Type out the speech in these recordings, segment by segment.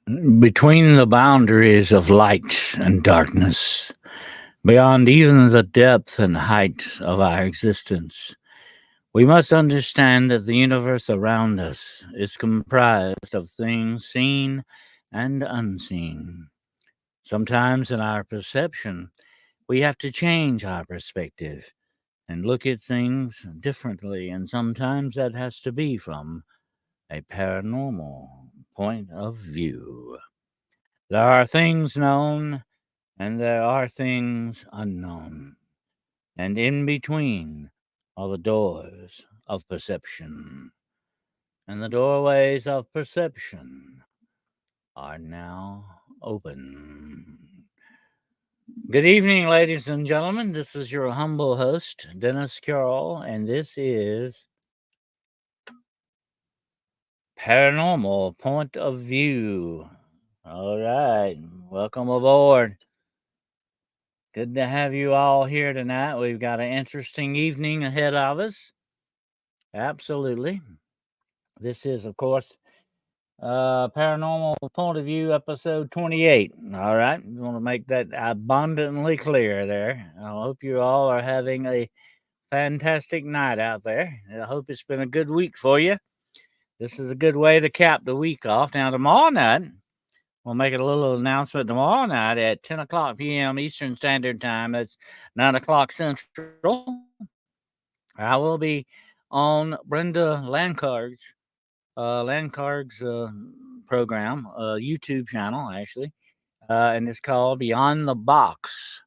Between the boundaries of light and darkness, beyond even the depth and height of our existence, we must understand that the universe around us is comprised of things seen and unseen. Sometimes in our perception, we have to change our perspective and look at things differently, and sometimes that has to be from a paranormal point of view. There are things known and there are things unknown, and in between are the doors of perception. And the doorways of perception are now open. Good evening, ladies and gentlemen. This is your humble host, Dennis Carroll, and this is Paranormal Point of View. All right, welcome aboard. Good to have you all here tonight. We've got an interesting evening ahead of us. Absolutely. This is, of course, Paranormal Point of View, episode 28. All right. I want to make that abundantly clear there. I hope you all are having a fantastic night out there. I hope it's been a good week for you. This is a good way to cap the week off. Now, tomorrow night, we'll make a little announcement tomorrow night at 10 o'clock p.m. Eastern Standard Time. That's 9 o'clock Central. I will be on Brenda Landcarg's program, YouTube channel, actually. And it's called Beyond the Box.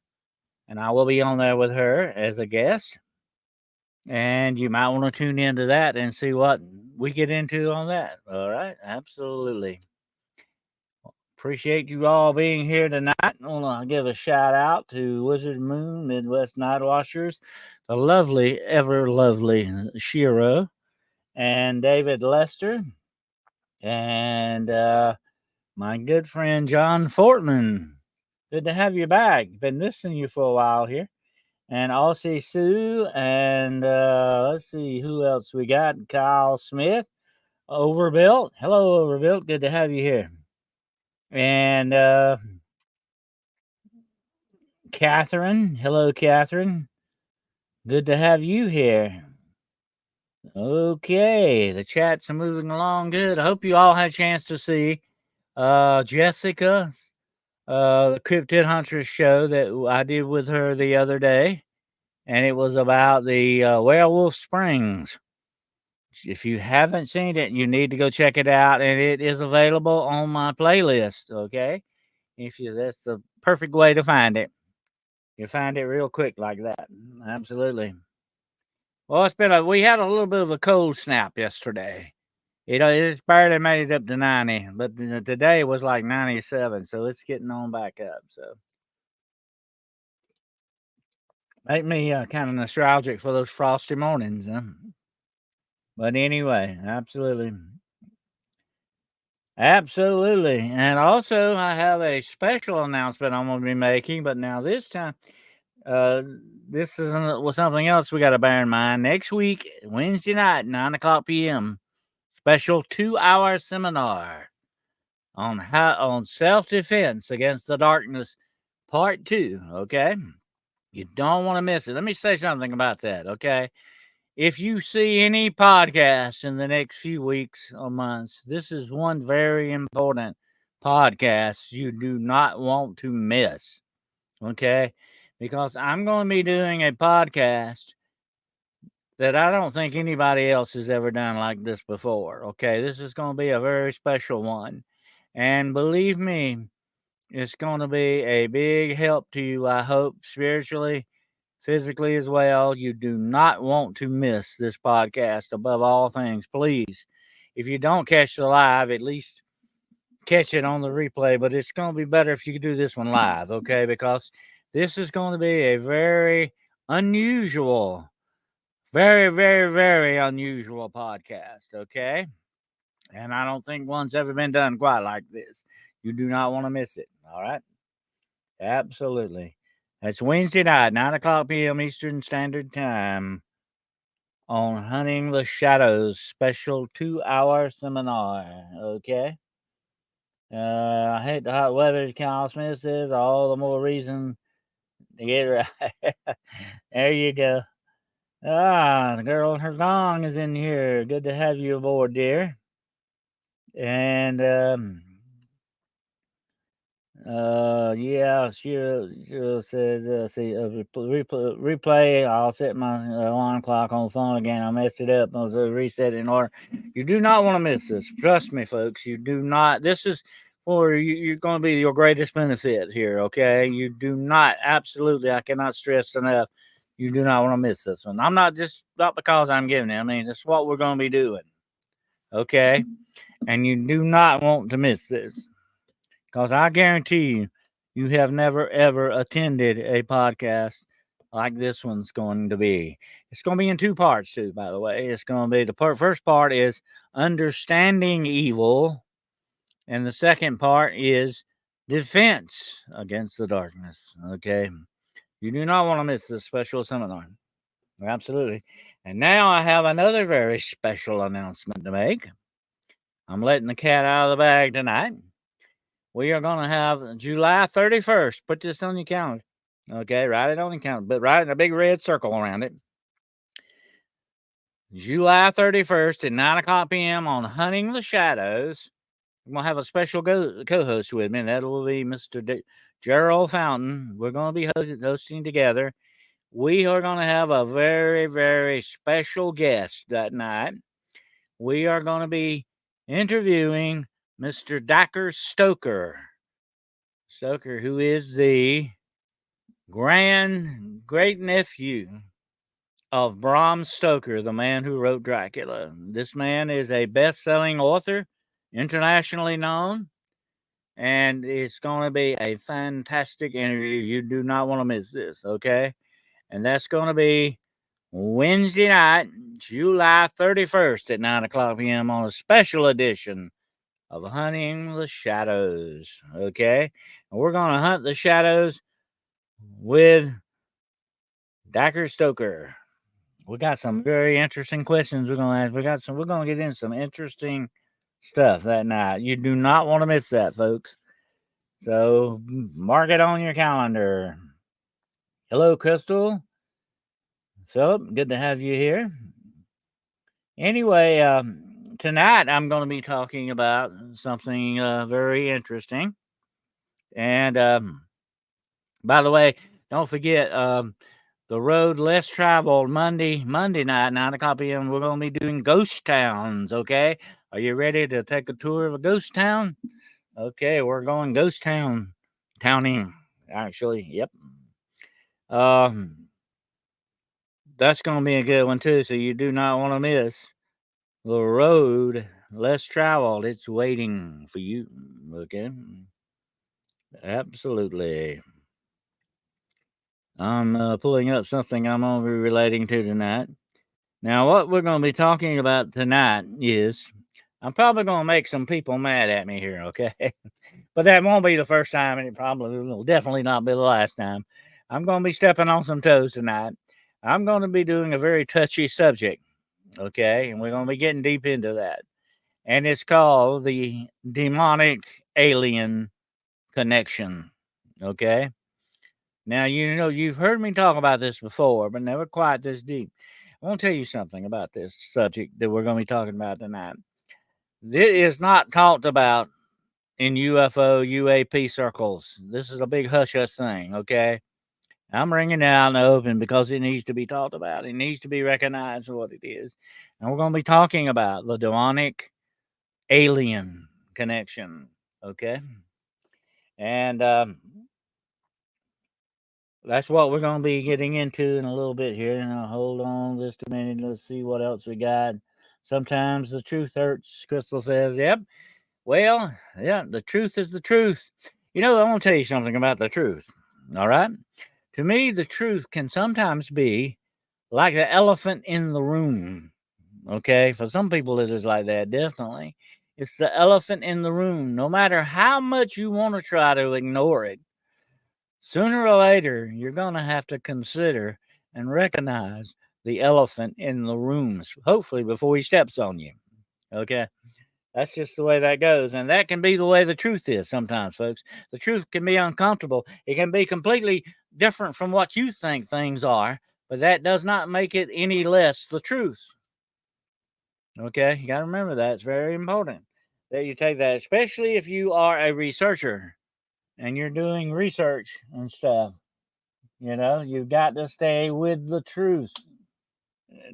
And I will be on there with her as a guest. And you might want to tune into that and see what we get into on that. All right. Absolutely. Appreciate you all being here tonight. I want to give a shout out to Wizard Moon, Midwest Night Watchers, the lovely, ever lovely Shiro, and David Lester, and my good friend John Fortman. Good to have you back. Been missing you for a while here. And Aussie Sue, and let's see who else we got. Kyle Smith, Overbuilt. Hello, Overbuilt. Good to have you here. And Catherine. Hello, Catherine. Good to have you here. Okay, the chats are moving along good. I hope you all had a chance to see Jessica, the Cryptid Huntress show that I did with her the other day, and it was about the Werewolf Springs. If you haven't seen it, you need to go check it out, and it is available on my playlist. Okay, that's the perfect way to find it. You find it real quick like that. Absolutely. Well, we had a little bit of a cold snap yesterday. It's barely made it up to 90, but today was like 97, so it's getting on back up. So make me kind of nostalgic for those frosty mornings. Huh? But anyway, absolutely. Absolutely. And also, I have a special announcement I'm going to be making, but now this time, this was something else we got to bear in mind. Next week, Wednesday night, 9 o'clock p.m., special 2-hour seminar on self-defense against the darkness, part 2. Okay, you don't want to miss it. Let me say something about that. Okay, if you see any podcasts in the next few weeks or months, this is one very important podcast you do not want to miss. Okay, because I'm going to be doing a podcast that I don't think anybody else has ever done like this before. Okay, this is going to be a very special one. And believe me, it's going to be a big help to you, I hope, spiritually, physically as well. You do not want to miss this podcast above all things. Please, if you don't catch the live, at least catch it on the replay. But it's going to be better if you do this one live, okay? Because this is going to be a very unusual, very, very, very unusual podcast, okay? And I don't think one's ever been done quite like this. You do not want to miss it. All right. Absolutely. That's Wednesday night, 9 o'clock p.m. Eastern Standard Time on Hunting the Shadows special 2-hour seminar. Okay. I hate the hot weather. Kyle Smith says all the more reason to get right. There you go. The girl and her gong is in here. Good to have you aboard, dear. And yeah, she says, see, replay. I'll set my alarm clock on the phone again. I messed it up. I was reset it in order. You do not want to miss this. Trust me, folks. You do not. This is for you. You're going to be your greatest benefit here. Okay. You do not. Absolutely. I cannot stress enough. You do not want to miss this one. I'm not just not because I'm giving it. I mean, it's what we're going to be doing. Okay. And you do not want to miss this. Because I guarantee you, you have never, ever attended a podcast like this one's going to be. It's going to be in two parts, too, by the way. It's going to be first part is understanding evil, and the second part is defense against the darkness. Okay. You do not want to miss this special seminar. Absolutely. And now I have another very special announcement to make. I'm letting the cat out of the bag tonight. We are going to have July 31st. Put this on your calendar. Okay, write it on your calendar, but write in a big red circle around it. July 31st at 9 o'clock p.m. on Hunting the Shadows. I'm going to have a special co-host with me, and that will be Mr. Gerald Fountain. We're going to be hosting together. We are going to have a very, very special guest that night. We are going to be interviewing Mr. Dacker Stoker, who is the great nephew of Bram Stoker, the man who wrote Dracula. This man is a best-selling author, internationally known, and it's going to be a fantastic interview. You do not want to miss this, okay? And that's going to be Wednesday night, July 31st at 9 o'clock p.m. on a special edition of Hunting the Shadows, okay? And we're going to hunt the shadows with Dacker Stoker. We got some very interesting questions we're going to ask. We're going to get into some interesting stuff that night. You do not want to miss that, folks. So mark it on your calendar. Hello, Crystal. Philip, good to have you here. Anyway, tonight I'm going to be talking about something very interesting. And by the way, don't forget the road less traveled Monday night, 9 o'clock p.m. We're going to be doing ghost towns. Okay, are you ready to take a tour of a ghost town? Okay, we're going ghost towning. Actually, yep. That's going to be a good one too. So you do not want to miss the road less traveled. It's waiting for you. Okay, absolutely. I'm pulling up something I'm going to be relating to tonight. Now, what we're going to be talking about tonight is I'm probably going to make some people mad at me here, okay? But that won't be the first time, and it probably will definitely not be the last time. I'm going to be stepping on some toes tonight. I'm going to be doing a very touchy subject, okay? And we're going to be getting deep into that. And it's called the demonic alien connection, okay? Now, you know, you've heard me talk about this before, but never quite this deep. I want to tell you something about this subject that we're going to be talking about tonight. This is not talked about in UFO, UAP circles. This is a big hush-hush thing, okay? I'm bringing it out in the open because it needs to be talked about. It needs to be recognized for what it is. And we're going to be talking about the demonic alien connection, okay? And that's what we're going to be getting into in a little bit here. Now, hold on just a minute. Let's see what else we got. Sometimes the truth hurts, Crystal says. Yep. Well, yeah, the truth is the truth. You know, I want to tell you something about the truth. All right? To me, the truth can sometimes be like the elephant in the room. Okay? For some people, it is like that, definitely. It's the elephant in the room. No matter how much you want to try to ignore it, sooner or later, you're going to have to consider and recognize the elephant in the room, hopefully before he steps on you. Okay? That's just the way that goes. And that can be the way the truth is sometimes, folks. The truth can be uncomfortable. It can be completely different from what you think things are, but that does not make it any less the truth. Okay, you got to remember that. It's very important that you take that, especially if you are a researcher and you're doing research and stuff. You know, you got to stay with the truth.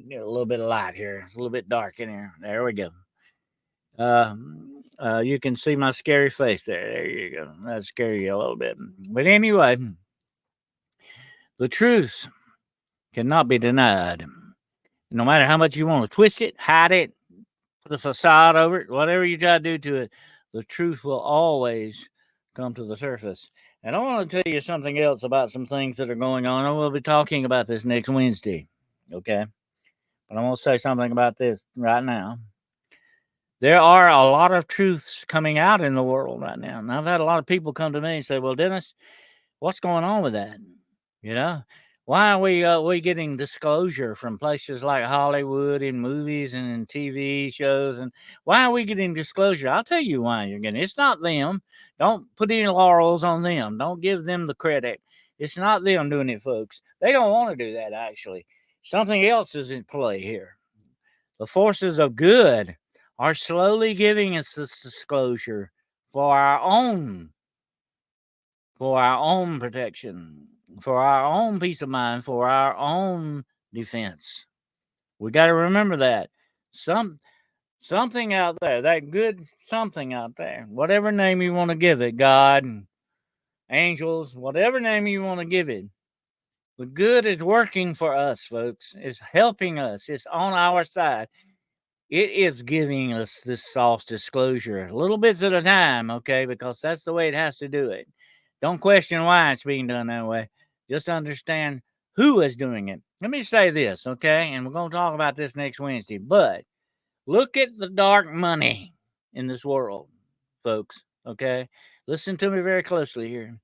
Get a little bit of light here. It's a little bit dark in here. There we go. You can see my scary face there. There you go. That scare you a little bit. But anyway, the truth cannot be denied. No matter how much you want to twist it, hide it, put a facade over it, whatever you try to do to it, the truth will always come to the surface. And I want to tell you something else about some things that are going on. And we'll be talking about this next Wednesday. Okay. But I'm going to say something about this right now. There are a lot of truths coming out in the world right now. And I've had a lot of people come to me and say, well, Dennis, what's going on with that? You know, why are we getting disclosure from places like Hollywood in movies and in TV shows? And why are we getting disclosure? I'll tell you why you're getting it. It's not them. Don't put any laurels on them. Don't give them the credit. It's not them doing it, folks. They don't want to do that, actually. Something else is in play here. The forces of good are slowly giving us this disclosure for our own protection, for our own peace of mind, for our own defense. We got to remember that something out there, that good something out there, whatever name you want to give it, God, angels, whatever name you want to give it, the good is working for us, folks. It's helping us. It's on our side. It is giving us this soft disclosure, little bits at a time, okay? Because that's the way it has to do it. Don't question why it's being done that way. Just understand who is doing it. Let me say this, okay? And we're going to talk about this next Wednesday. But look at the dark money in this world, folks, okay? Listen to me very closely here.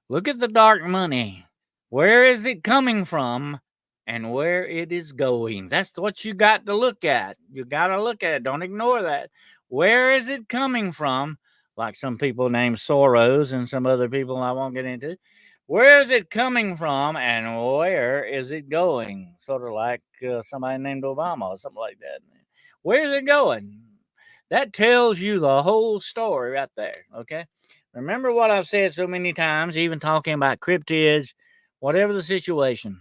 Look at the dark money. Where is it coming from and where it is going? That's what you got to look at. You got to look at it. Don't ignore that. Where is it coming from? Like some people named Soros and some other people I won't get into. Where is it coming from and where is it going? Sort of like somebody named Obama or something like that. Where is it going? That tells you the whole story right there, okay? Remember what I've said so many times, even talking about cryptids, whatever the situation.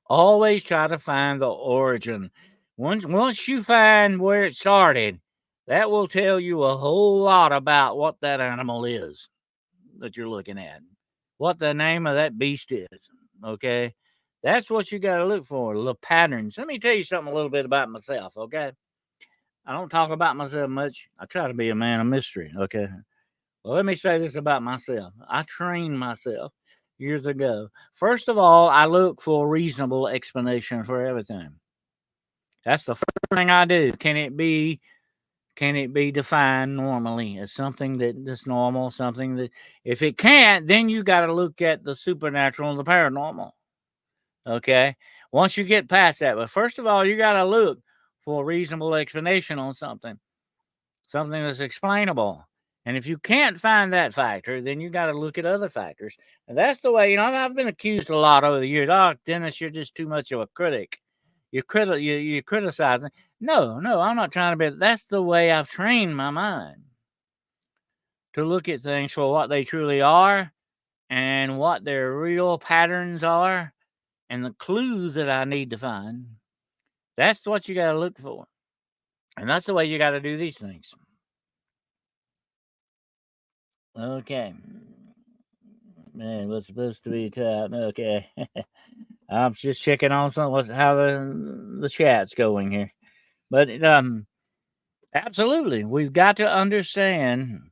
Always try to find the origin. Once you find where it started, that will tell you a whole lot about what that animal is that you're looking at, what the name of that beast is. Okay, that's what you got to look for. The patterns. Let me tell you something a little bit about myself. Okay, I don't talk about myself much. I try to be a man of mystery. Okay. Well, let me say this about myself. I trained myself years ago. First of all, I look for a reasonable explanation for everything. That's the first thing I do. Can it be defined normally as something that's normal, something that if it can't, then you got to look at the supernatural and the paranormal. Okay? Once you get past that, but first of all, you got to look for a reasonable explanation on something that's explainable. And if you can't find that factor, then you got to look at other factors. And that's the way, I've been accused a lot over the years. Oh, Dennis, you're just too much of a critic. You're criticizing. No, I'm not trying to be. That's the way I've trained my mind to look at things for what they truly are and what their real patterns are and the clues that I need to find. That's what you got to look for. And that's the way you got to do these things. Okay. Man, what's supposed to be time? Okay. I'm just checking on how the chat's going here. But absolutely, we've got to understand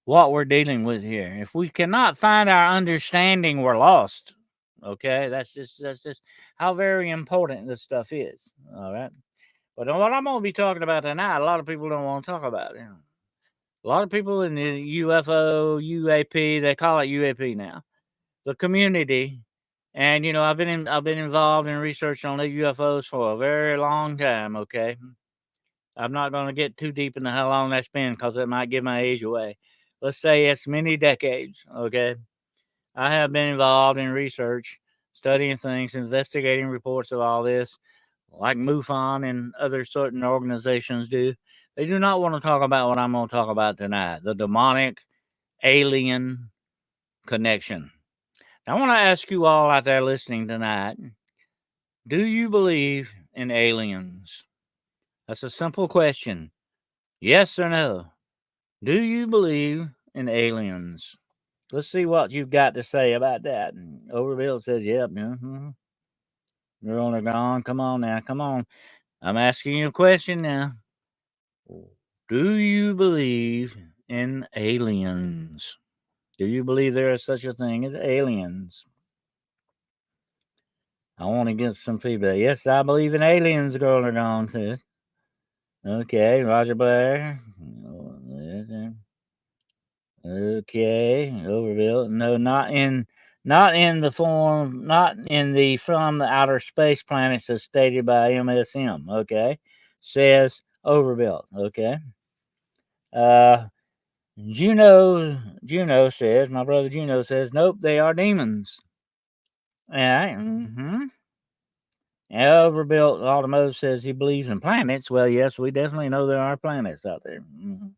what we're dealing with here. If we cannot find our understanding, we're lost. Okay, that's just how very important this stuff is. All right. But what I'm going to be talking about tonight, a lot of people don't want to talk about it. A lot of people in the UFO, UAP, they call it UAP now. The community, and I've been involved in research on the UFOs for a very long time. Okay, I'm not going to get too deep into how long that's been because it might give my age away. Let's say it's many decades, okay? I have been involved in research, studying things, investigating reports of all this, like MUFON and other certain organizations do. They do not want to talk about what I'm going to talk about tonight, the demonic alien connection. Now, I want to ask you all out there listening tonight, do you believe in aliens? That's a simple question. Yes or no? Do you believe in aliens? Let's see what you've got to say about that. Overbill says, yep. You're on the gone. Come on now. Come on. I'm asking you a question now. Do you believe in aliens? Do you believe there is such a thing as aliens? I want to get some feedback. Yes, I believe in aliens, girl or gone says. Okay, Roger Blair. Okay, Overbill. No, not in the form, not in the from the outer space planets as stated by MSM. Okay, says Overbill. Okay. Juno says, my brother Juno says, nope, they are demons. Yeah. Mm-hmm. Overbuilt Automotive says he believes in planets. Well, yes, we definitely know there are planets out there. Mm-hmm.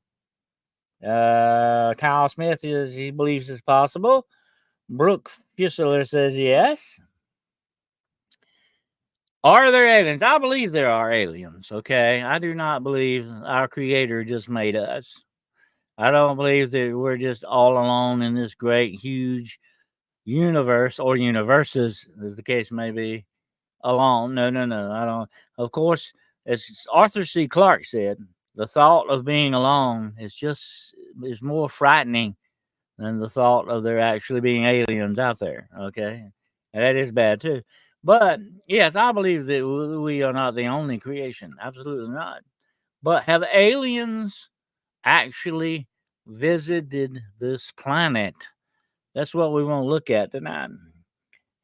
Kyle Smith is he believes it's possible. Brooke Fusler says yes. Are there aliens? I believe there are aliens. Okay, I do not believe our Creator just made us. I don't believe that we're just all alone in this great, huge universe or universes, as the case may be, alone. No, I don't. Of course, as Arthur C. Clarke said, the thought of being alone is more frightening than the thought of there actually being aliens out there. Okay, and that is bad too. But yes, I believe that we are not the only creation. Absolutely not. But have aliens actually visited this planet? That's what we want to look at tonight.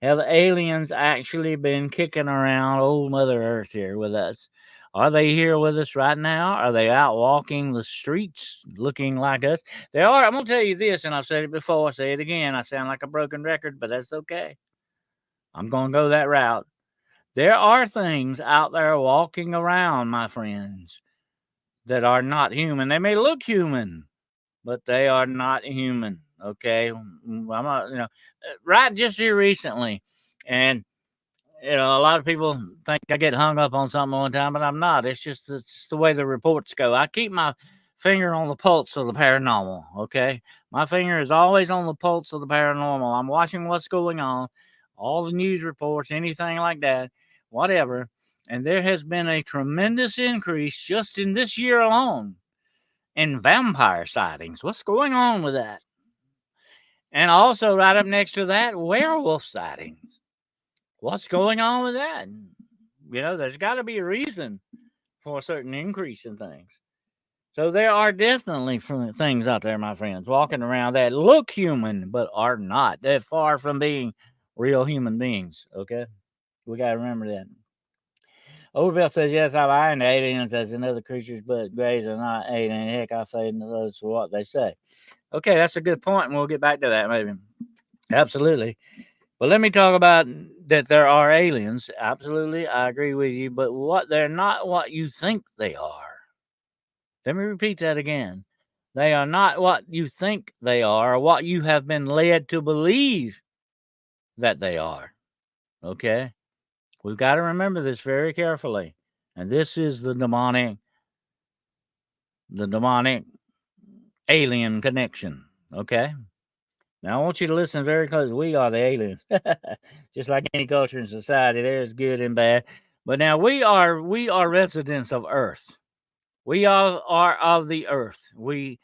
Have aliens actually been kicking around old Mother Earth here with us? Are they here with us right now? Are they out walking the streets looking like us? They are. I'm going to tell you this, and I've said it before. I'll say it again. I sound like a broken record, but that's okay. I'm going to go that route. There are things out there walking around, my friends, that are not human. They may look human, but they are not human. Okay, I'm not, right just here recently, and a lot of people think I get hung up on something all the time, but I'm not. It's the way the reports go. I keep my finger on the pulse of the paranormal. Okay, my finger is always on the pulse of the paranormal. I'm watching what's going on, all the news reports, anything like that, whatever. And there has been a tremendous increase just in this year alone in vampire sightings. What's going on with that? And also, right up next to that, werewolf sightings. What's going on with that? There's got to be a reason for a certain increase in things. So there are definitely things out there, my friends, walking around that look human but are not. They're far from being real human beings. Okay, we got to remember that. Overbill says, yes, I find aliens as in other creatures, but greys are not alien. Heck, I say those for what they say. Okay, that's a good point, and we'll get back to that maybe. Absolutely. But let me talk about that there are aliens. Absolutely, I agree with you. But they're not what you think they are. Let me repeat that again. They are not what you think they are or what you have been led to believe that they are. Okay? We've got to remember this very carefully. And this is the demonic alien connection. Okay? Now, I want you to listen very close. We are the aliens. Just like any culture and society, there's good and bad. But now we are residents of Earth. We are of the Earth. We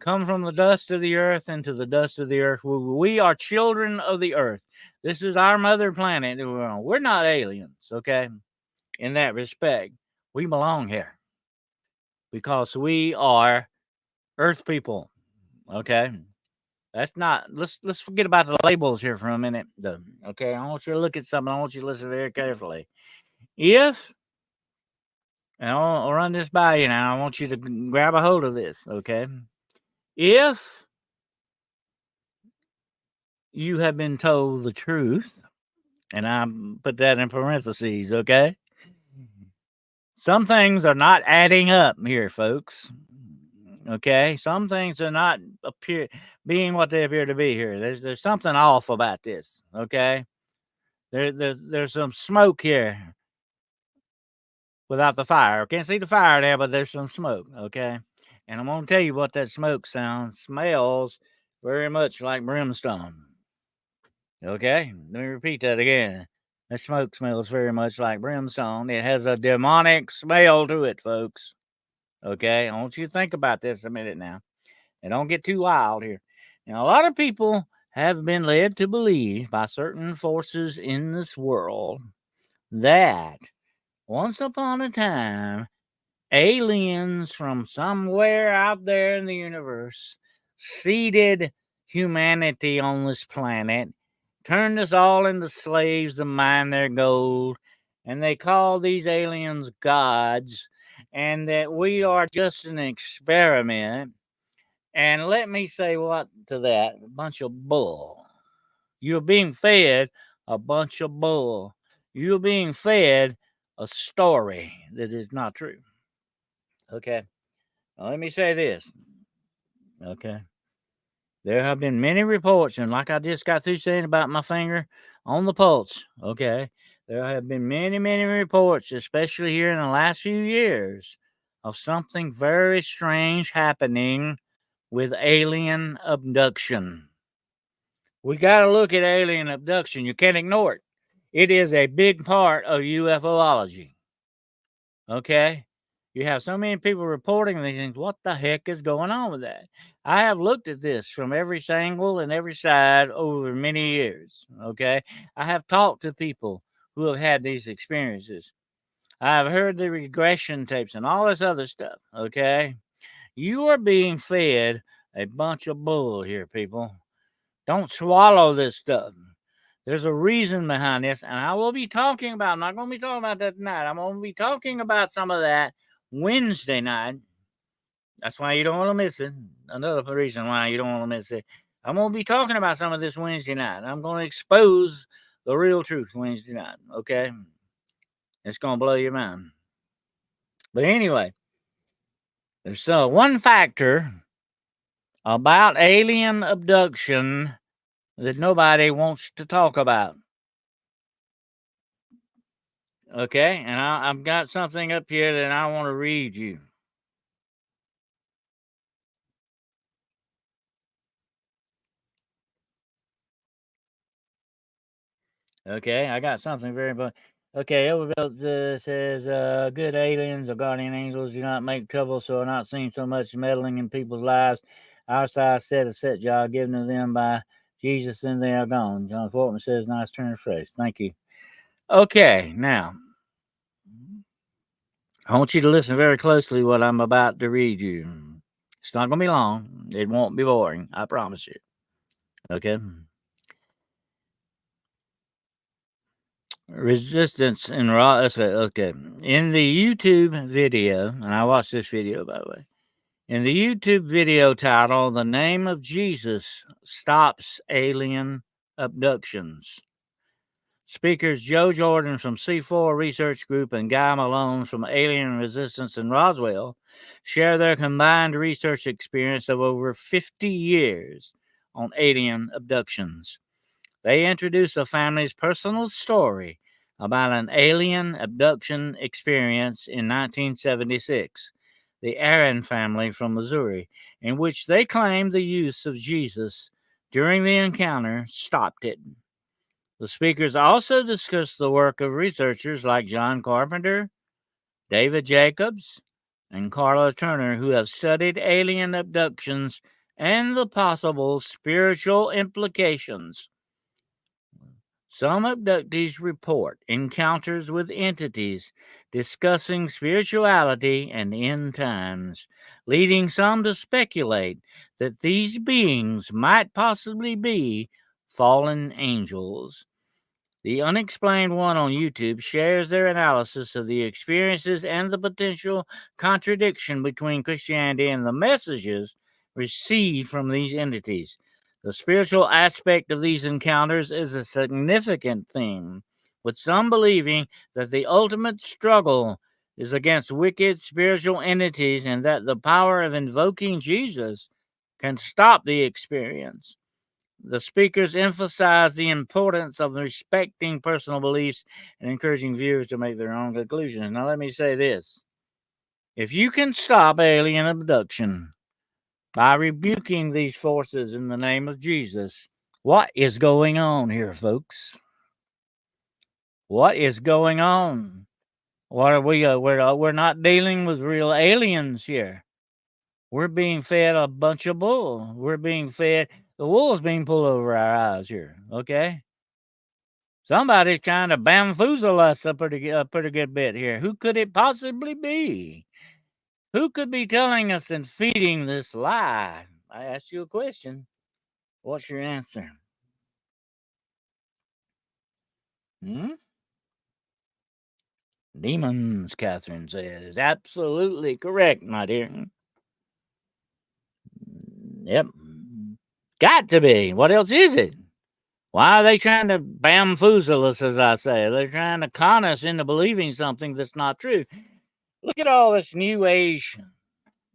come from the dust of the earth into the dust of the earth. We are children of the earth. This is our mother planet. We're not aliens, okay? In that respect, we belong here because we are Earth people, okay? That's not. Let's forget about the labels here for a minute, though. Okay, I want you to look at something. I want you to listen very carefully. If and I'll run this by you now. I want you to grab a hold of this, okay? If you have been told the truth, and I put that in parentheses, okay? Some things are not adding up here, folks. Okay, some things are not being what they appear to be here. There's something off about this. Okay, there's some smoke here without the fire. I can't see the fire there, but there's some smoke. Okay, and I'm gonna tell you what that smoke smells very much like brimstone. Okay, let me repeat that again. The smoke smells very much like brimstone. It has a demonic smell to it, folks. Okay, I want you to think about this a minute now. And don't get too wild here. Now, a lot of people have been led to believe by certain forces in this world that once upon a time, aliens from somewhere out there in the universe seeded humanity on this planet, turned us all into slaves to mine their gold, and they call these aliens gods, and that we are just an experiment. And let me say what to that: a bunch of bull. You're being fed a bunch of bull. You're being fed a story that is not true. Okay. Now, let me say this. Okay. There have been many reports, and like I just got through saying about my finger on the pulse, okay, there have been many, many reports, especially here in the last few years, of something very strange happening with alien abduction. We got to look at alien abduction. You can't ignore it. It is a big part of UFOlogy. Okay? You have so many people reporting these things. What the heck is going on with that? I have looked at this from every angle and every side over many years. Okay? I have talked to people who have had these experiences. I have heard the regression tapes and all this other stuff. Okay? You are being fed a bunch of bull here, people. Don't swallow this stuff. There's a reason behind this, and I will be talking about. I'm not going to be talking about that tonight. I'm going to be talking about some of that Wednesday night. That's why you don't want to miss it. Another reason why you don't want to miss it. I'm going to be talking about some of this Wednesday night. I'm going to expose the real truth Wednesday night. Okay, it's going to blow your mind. But anyway, there's one factor about alien abduction that nobody wants to talk about. Okay, and I've got something up here that I want to read you. Okay, I got something very important. Okay, Overbuilt says, good aliens or guardian angels do not make trouble, so are not seeing so much meddling in people's lives. Our side set a set job given to them by Jesus, then they are gone. John Fortman says, nice turn of phrase. Thank you. Okay, now, I want you to listen very closely what I'm about to read you. It's not going to be long. It won't be boring. I promise you. Okay? Resistance in raw. Okay. In the YouTube video, and I watched this video by the way. In the YouTube video title, "The Name of Jesus Stops Alien Abductions," speakers Joe Jordan from C4 Research Group and Guy Malone from Alien Resistance in Roswell share their combined research experience of over 50 years on alien abductions. They introduce a family's personal story about an alien abduction experience in 1976, the Aaron family from Missouri, in which they claim the use of Jesus during the encounter stopped it. The speakers also discuss the work of researchers like John Carpenter, David Jacobs, and Carla Turner, who have studied alien abductions and the possible spiritual implications. Some abductees report encounters with entities discussing spirituality and end times, leading some to speculate that these beings might possibly be fallen angels. The Unexplained One on YouTube shares their analysis of the experiences and the potential contradiction between Christianity and the messages received from these entities. The spiritual aspect of these encounters is a significant theme, with some believing that the ultimate struggle is against wicked spiritual entities and that the power of invoking Jesus can stop the experience. The speakers emphasize the importance of respecting personal beliefs and encouraging viewers to make their own conclusions. Now, let me say this: if you can stop alien abduction by rebuking these forces in the name of Jesus, what is going on here, folks? What is going on? What are we? We're not dealing with real aliens here. We're being fed a bunch of bull. We're being fed the wool's being pulled over our eyes here. Okay. Somebody's trying to bamboozle us a pretty good bit here. Who could it possibly be? Who could be telling us and feeding this lie? I asked you a question. What's your answer? Hmm? Demons, Catherine says. Absolutely correct, my dear. Yep. Got to be. What else is it? Why are they trying to bamboozle us, as I say? They're trying to con us into believing something that's not true. Look at all this new age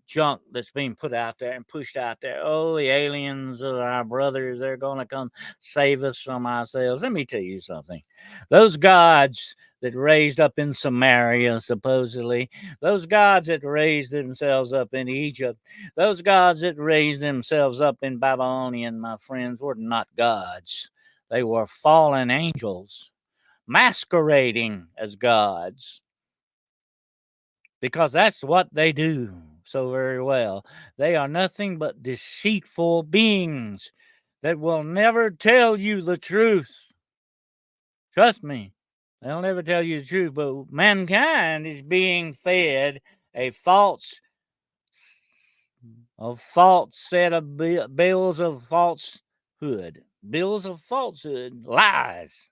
junk that's being put out there and pushed out there. Oh, the aliens are our brothers. They're going to come save us from ourselves. Let me tell you something. Those gods that raised up in Samaria, supposedly, those gods that raised themselves up in Egypt, those gods that raised themselves up in Babylonian, my friends, were not gods. They were fallen angels masquerading as gods, because that's what they do so very well. They are nothing but deceitful beings that will never tell you the truth. Trust me, they'll never tell you the truth. But mankind is being fed a false set of bills of falsehood, lies.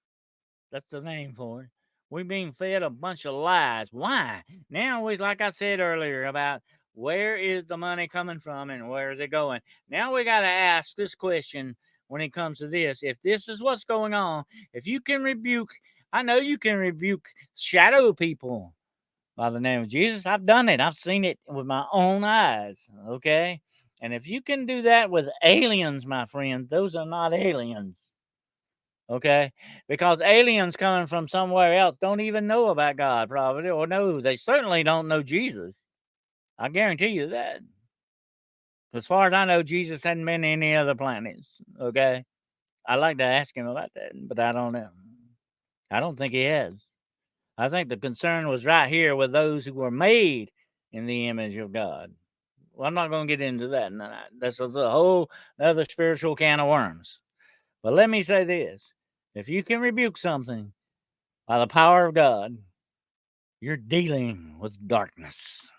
That's the name for it. We're being fed a bunch of lies. Why? Now like I said earlier, about where is the money coming from and where is it going? Now we got to ask this question when it comes to this. If this is what's going on, if you can rebuke, I know you can rebuke shadow people by the name of Jesus. I've done it. I've seen it with my own eyes. Okay. And if you can do that with aliens, my friend, those are not aliens. Okay, because aliens coming from somewhere else don't even know about God, probably, or no, they certainly don't know Jesus. I guarantee you that. As far as I know, Jesus hadn't been to any other planets. Okay, I'd like to ask him about that, but I don't know. I don't think he has. I think the concern was right here with those who were made in the image of God. Well, I'm not going to get into that. That's a whole other spiritual can of worms. But let me say this: if you can rebuke something by the power of God, you're dealing with darkness.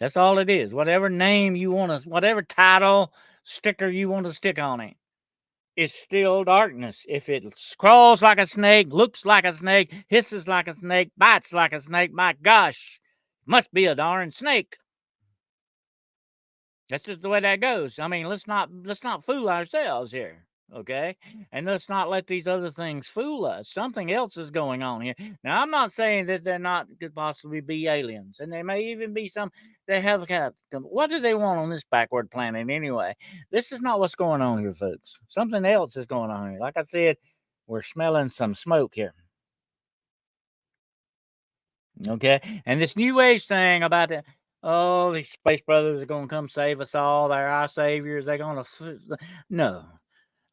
That's all it is. Whatever name you want to, whatever title, sticker you want to stick on it, it's still darkness. If it crawls like a snake, looks like a snake, hisses like a snake, bites like a snake, my gosh, must be a darn snake. That's just the way that goes. I mean, let's not fool ourselves here. Okay, and let's not let these other things fool us. Something else is going on here. Now, I'm not saying that they're not could possibly be aliens, and there may even be some that have got. What do they want on this backward planet anyway? This is not what's going on here, folks. Something else is going on here. Like I said, we're smelling some smoke here. Okay, and this new age thing about the these space brothers are going to come save us all. They're our saviors. They're going to no.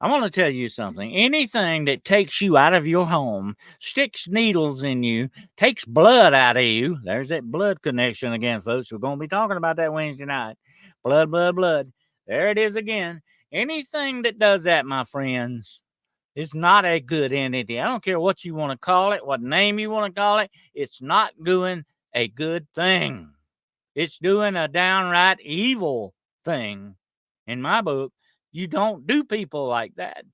I want to tell you something. Anything that takes you out of your home, sticks needles in you, takes blood out of you. There's that blood connection again, folks. We're going to be talking about that Wednesday night. Blood, blood, blood. There it is again. Anything that does that, my friends, is not a good entity. I don't care what you want to call it, what name you want to call it. It's not doing a good thing. It's doing a downright evil thing. In my book, you don't do people like that.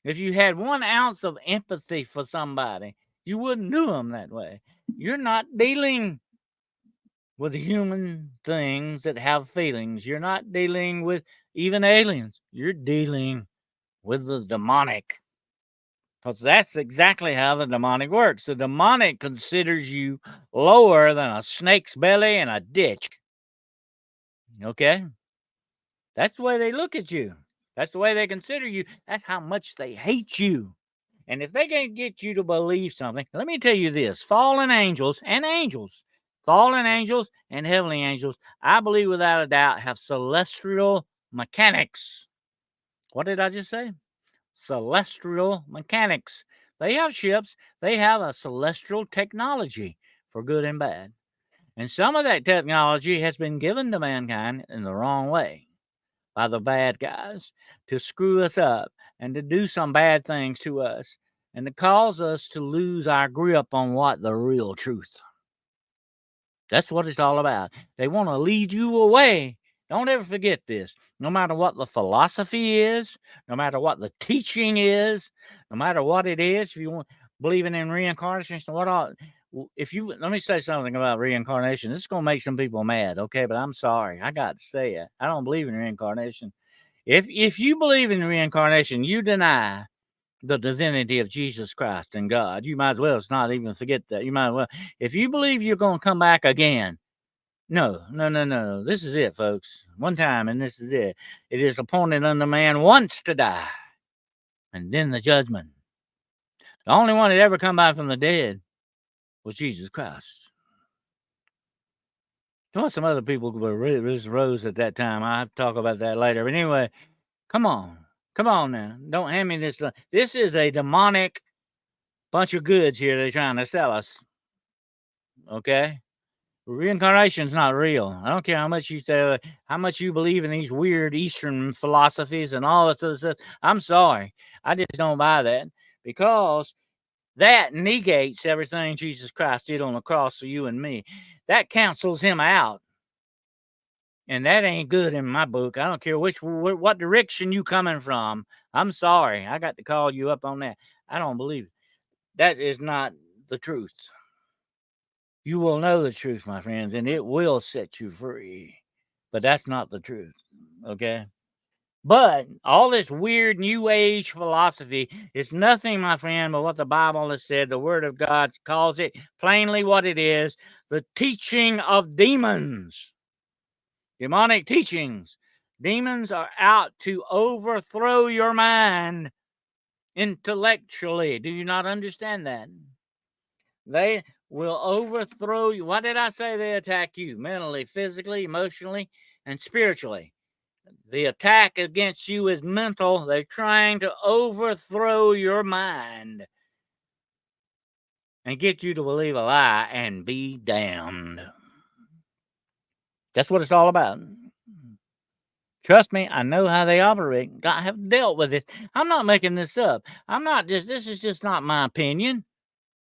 If you had 1 ounce of empathy for somebody, you wouldn't do them that way. You're not dealing with human things that have feelings. You're not dealing with even aliens. You're dealing with the demonic. Because that's exactly how the demonic works. The demonic considers you lower than a snake's belly in a ditch. Okay? That's the way they look at you. That's the way they consider you. That's how much they hate you. And if they can get you to believe something, let me tell you this: fallen angels and heavenly angels, I believe without a doubt, have celestial mechanics. What did I just say? Celestial mechanics. They have ships, they have a celestial technology for good and bad. And some of that technology has been given to mankind in the wrong way by the bad guys to screw us up and to do some bad things to us and to cause us to lose our grip on what the real truth. That's what it's all about. They want to lead you away. Don't ever forget this. No matter what the philosophy is, no matter what the teaching is, no matter what it is, if you want believing in reincarnation, what all, if you let me say something about reincarnation. This is gonna make some people mad, okay? But I'm sorry, I got to say it. I don't believe in reincarnation. If you believe in reincarnation, you deny the divinity of Jesus Christ and God. You might as well not even forget that. You might as well, if you believe you're going to come back again, no, no, no, no. This is it, folks. One time, and this is it. It is appointed unto man once to die, and then the judgment. The only one that ever come back from the dead was Jesus Christ. There was some other people who were rose at that time. I'll have to talk about that later. But anyway, come on. Come on now. Don't hand me this. This is a demonic bunch of goods here they're trying to sell us. Okay? Reincarnation's not real. I don't care how much you say, how much you believe in these weird Eastern philosophies and all this other stuff. I'm sorry. I just don't buy that because that negates everything Jesus Christ did on the cross for you and me. That cancels him out. And that ain't good in my book. I don't care what direction you coming from. I'm sorry. I got to call you up on that. I don't believe it. That is not the truth. You will know the truth, my friends, and it will set you free. But that's not the truth. Okay? But all this weird new age philosophy is nothing, my friend, but what the Bible has said. The Word of God calls it plainly what it is: the teaching of demons. Demonic teachings. Demons are out to overthrow your mind intellectually. Do you not understand that? They will overthrow you. What did I say? They attack you mentally, physically, emotionally, and spiritually. The attack against you is mental. They're trying to overthrow your mind and get you to believe a lie and be damned. That's what it's all about. Trust me, I know how they operate. I have dealt with it. I'm not making this up. This is just not my opinion.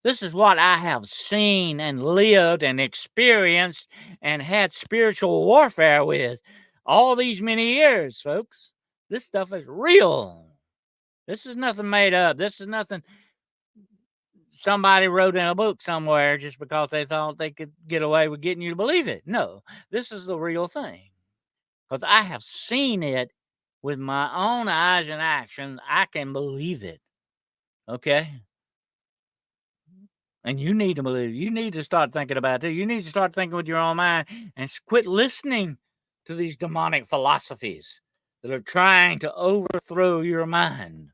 This is what I have seen and lived and experienced and had spiritual warfare with all these many years, folks. This stuff is real. This is nothing made up. This is nothing somebody wrote in a book somewhere just because they thought they could get away with getting you to believe it. No, this is the real thing. Because I have seen it with my own eyes and actions. I can believe it. Okay? And you need to believe. You need to start thinking about it. You need to start thinking with your own mind and quit listening to these demonic philosophies that are trying to overthrow your mind.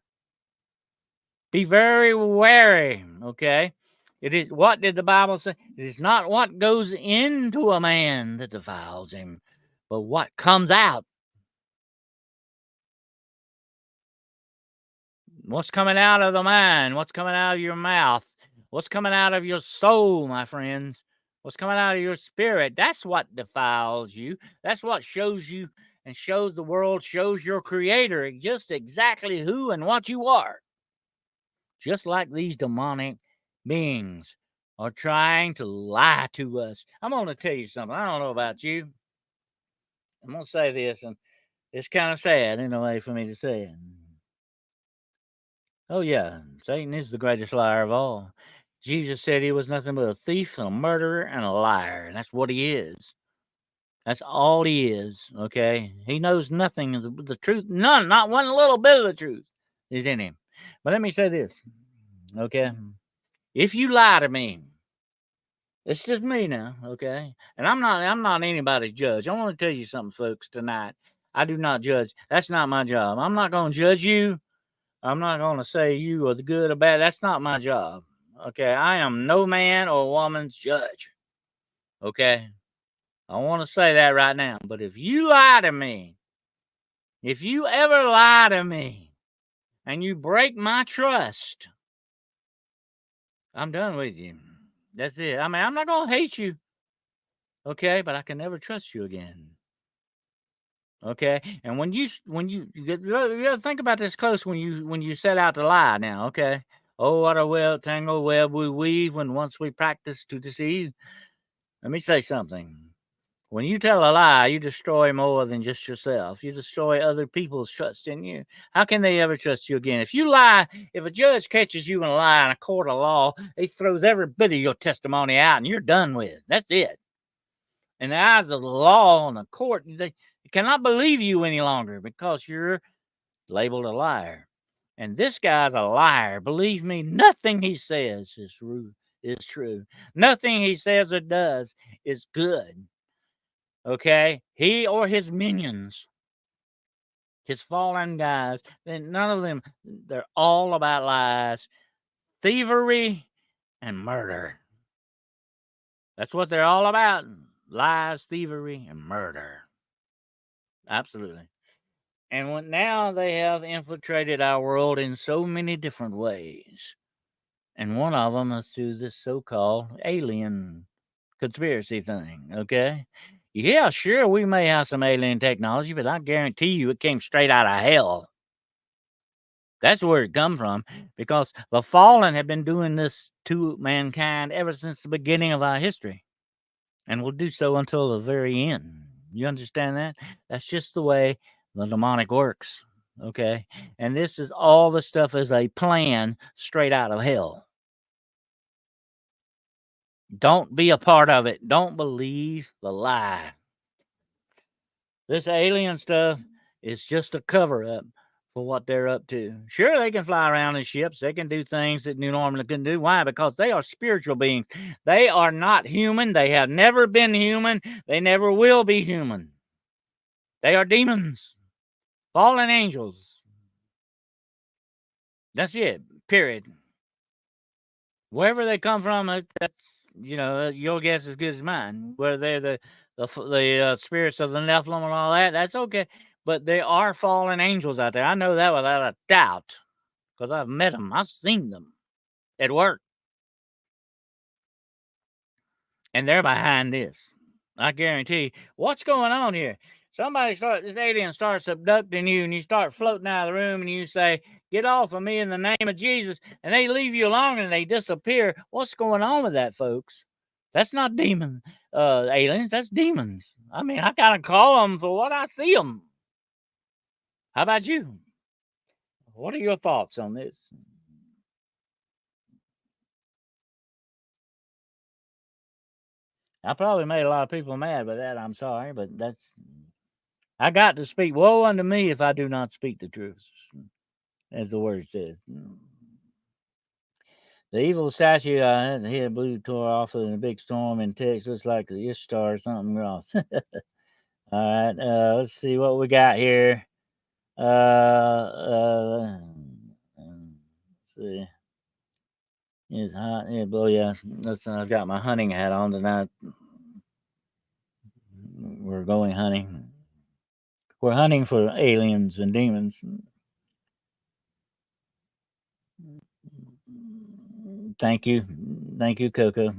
Be very wary, okay? It is what did the Bible say? It is not what goes into a man that defiles him, but what comes out. What's coming out of the mind? What's coming out of your mouth? What's coming out of your soul, my friends? What's coming out of your spirit? That's what defiles you. That's what shows you and shows the world, shows your creator just exactly who and what you are. Just like these demonic beings are trying to lie to us. I'm going to tell you something. I don't know about you. I'm going to say this, and it's kind of sad in a way for me to say it. Oh, yeah. Satan is the greatest liar of all. Jesus said he was nothing but a thief, a murderer, and a liar. And that's what he is. That's all he is. Okay. He knows nothing of the truth. None, not one little bit of the truth is in him. But let me say this. Okay. If you lie to me, it's just me now, okay? And I'm not anybody's judge. I want to tell you something, folks, tonight. I do not judge. That's not my job. I'm not going to judge you. I'm not going to say you are the good or bad. That's not my job. Okay? I am no man or woman's judge. Okay? I want to say that right now. But if you lie to me, if you ever lie to me and you break my trust, I'm done with you. That's it. I mean, I'm not going to hate you. Okay? But I can never trust you again. Okay, and when you gotta think about this close when you set out to lie now. Okay, oh what a well tangled web we weave when once we practice to deceive. Let me say something. When you tell a lie, you destroy more than just yourself. You destroy other people's trust in you. How can they ever trust you again? If you lie, if a judge catches you in a lie in a court of law, he throws every bit of your testimony out and you're done with. That's it. In the eyes of the law and the court, they cannot believe you any longer because you're labeled a liar. And this guy's a liar. Believe me, nothing he says is true. Nothing he says or does is good. Okay? He or his minions, his fallen guys, none of them, they're all about lies, thievery, and murder. That's what they're all about. Lies, thievery, and murder. Absolutely. And now they have infiltrated our world in so many different ways. And one of them is through this so-called alien conspiracy thing, okay? Yeah, sure, we may have some alien technology, but I guarantee you it came straight out of hell. That's where it come from, because the fallen have been doing this to mankind ever since the beginning of our history, and will do so until the very end. You understand that? That's just the way the demonic works, okay? And this is all the stuff is a plan straight out of hell. Don't be a part of it. Don't believe the lie. This alien stuff is just a cover up for what they're up to. Sure, they can fly around in ships. They can do things that New normally couldn't do. Why? Because they are spiritual beings. They are not human. They have never been human. They never will be human. They are demons, fallen angels. That's it. Period. Wherever they come from, that's your guess is as good as mine. Whether they're the spirits of the Nephilim and all that, that's okay. But there are fallen angels out there. I know that without a doubt because I've met them. I've seen them at work, and they're behind this. I guarantee. What's going on here? This alien starts abducting you, and you start floating out of the room, and you say, "Get off of me in the name of Jesus," and they leave you alone and they disappear. What's going on with that, folks? That's not aliens. That's demons. I mean, I gotta call them for what I see them. How about you? What are your thoughts on this? I probably made a lot of people mad by that. I'm sorry, but I got to speak. Woe unto me if I do not speak the truth, as the word says. The evil statue had the head blew tore off in a big storm in Texas, like the Ishtar or something else. All right, let's see what we got here. Let's see. It's hot. Yeah, blow. Yeah, listen, I've got my hunting hat on tonight. We're going hunting. We're hunting for aliens and demons. Thank you, Coco.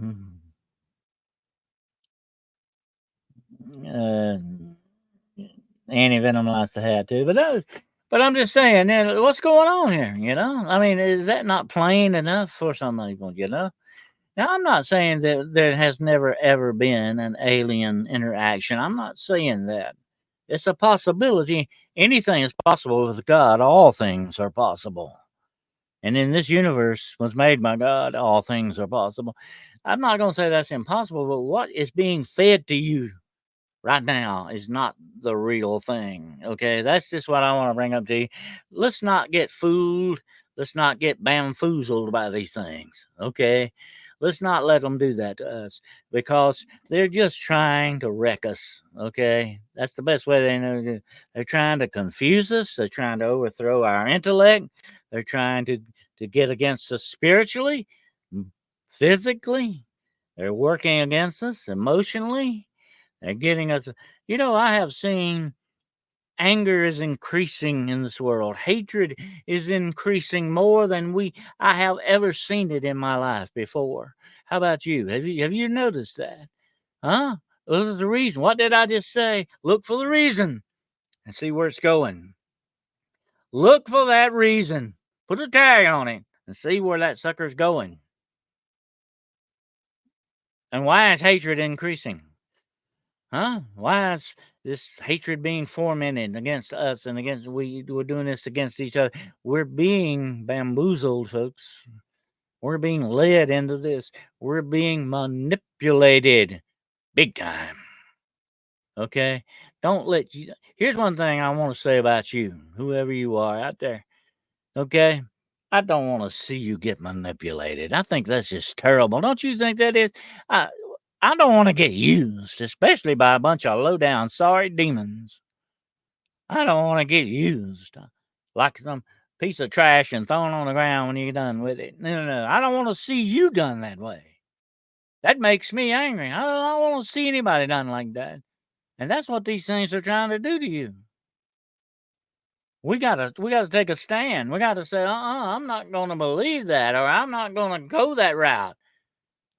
Uh, Annie Venom likes the hat too, but I'm just saying, what's going on here? I mean, is that not plain enough for some people? Now, I'm not saying that there has never ever been an alien interaction. I'm not saying that. It's a possibility. Anything is possible with God. All things are possible. And in this universe was made by God, all things are possible. I'm not going to say that's impossible, but what is being fed to you right now is not the real thing. Okay, that's just what I want to bring up to you. Let's not get fooled. Let's not get bamboozled by these things. Okay, let's not let them do that to us because they're just trying to wreck us. Okay, that's the best way they know to do. They're trying to confuse us. They're trying to overthrow our intellect. They're trying to get against us spiritually, physically. They're working against us emotionally. They're getting us. I have seen anger is increasing in this world. Hatred is increasing more than I have ever seen it in my life before. How about you? Have you noticed that? Huh? Look at the reason. What did I just say? Look for the reason and see where it's going. Look for that reason. Put a tag on it and see where that sucker's going. And why is hatred increasing? Huh? Why is this hatred being fomented against us and against we're doing this against each other? We're being bamboozled, folks. We're being led into this. We're being manipulated big time. Okay? Don't let you Here's one thing I want to say about you, whoever you are out there. Okay? I don't want to see you get manipulated. I think that's just terrible. Don't you think that is? I I don't want to get used, especially by a bunch of low down sorry demons. I don't want to get used like some piece of trash and thrown on the ground when you're done with it. No, no, no. I don't want to see you done that way. That makes me angry. I don't want to see anybody done like that. And that's what these things are trying to do to you. We gotta take a stand. We gotta say, I'm not gonna believe that, or I'm not gonna go that route.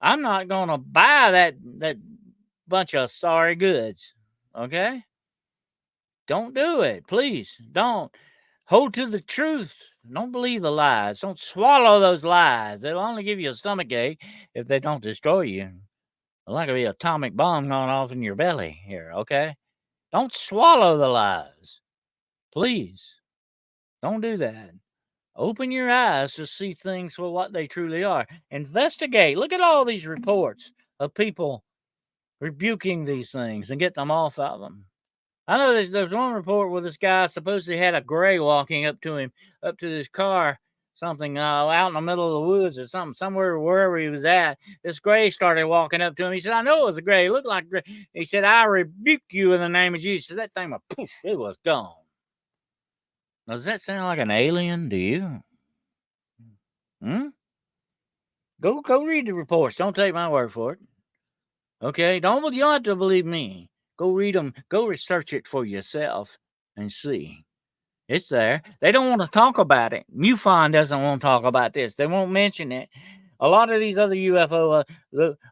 I'm not gonna buy that bunch of sorry goods. Okay? Don't do it. Please don't. Hold to the truth. Don't believe the lies. Don't swallow those lies. They'll only give you a stomach ache if they don't destroy you. Like a atomic bomb going off in your belly here, okay? Don't swallow the lies. Please. Don't do that. Open your eyes to see things for what they truly are. Investigate. Look at all these reports of people rebuking these things and get them off of them. I know there's one report where this guy supposedly had a gray walking up to him, up to this car, something out in the middle of the woods or something, somewhere wherever he was at. This gray started walking up to him. He said, "I know it was a gray. It looked like gray." He said, "I rebuke you in the name of Jesus." So that thing was poof, it was gone. Now, does that sound like an alien to you? Hmm? Go read the reports. Don't take my word for it. Okay? You don't have to believe me. Go read them. Go research it for yourself and see. It's there. They don't want to talk about it. MUFON doesn't want to talk about this. They won't mention it. A lot of these other UFO,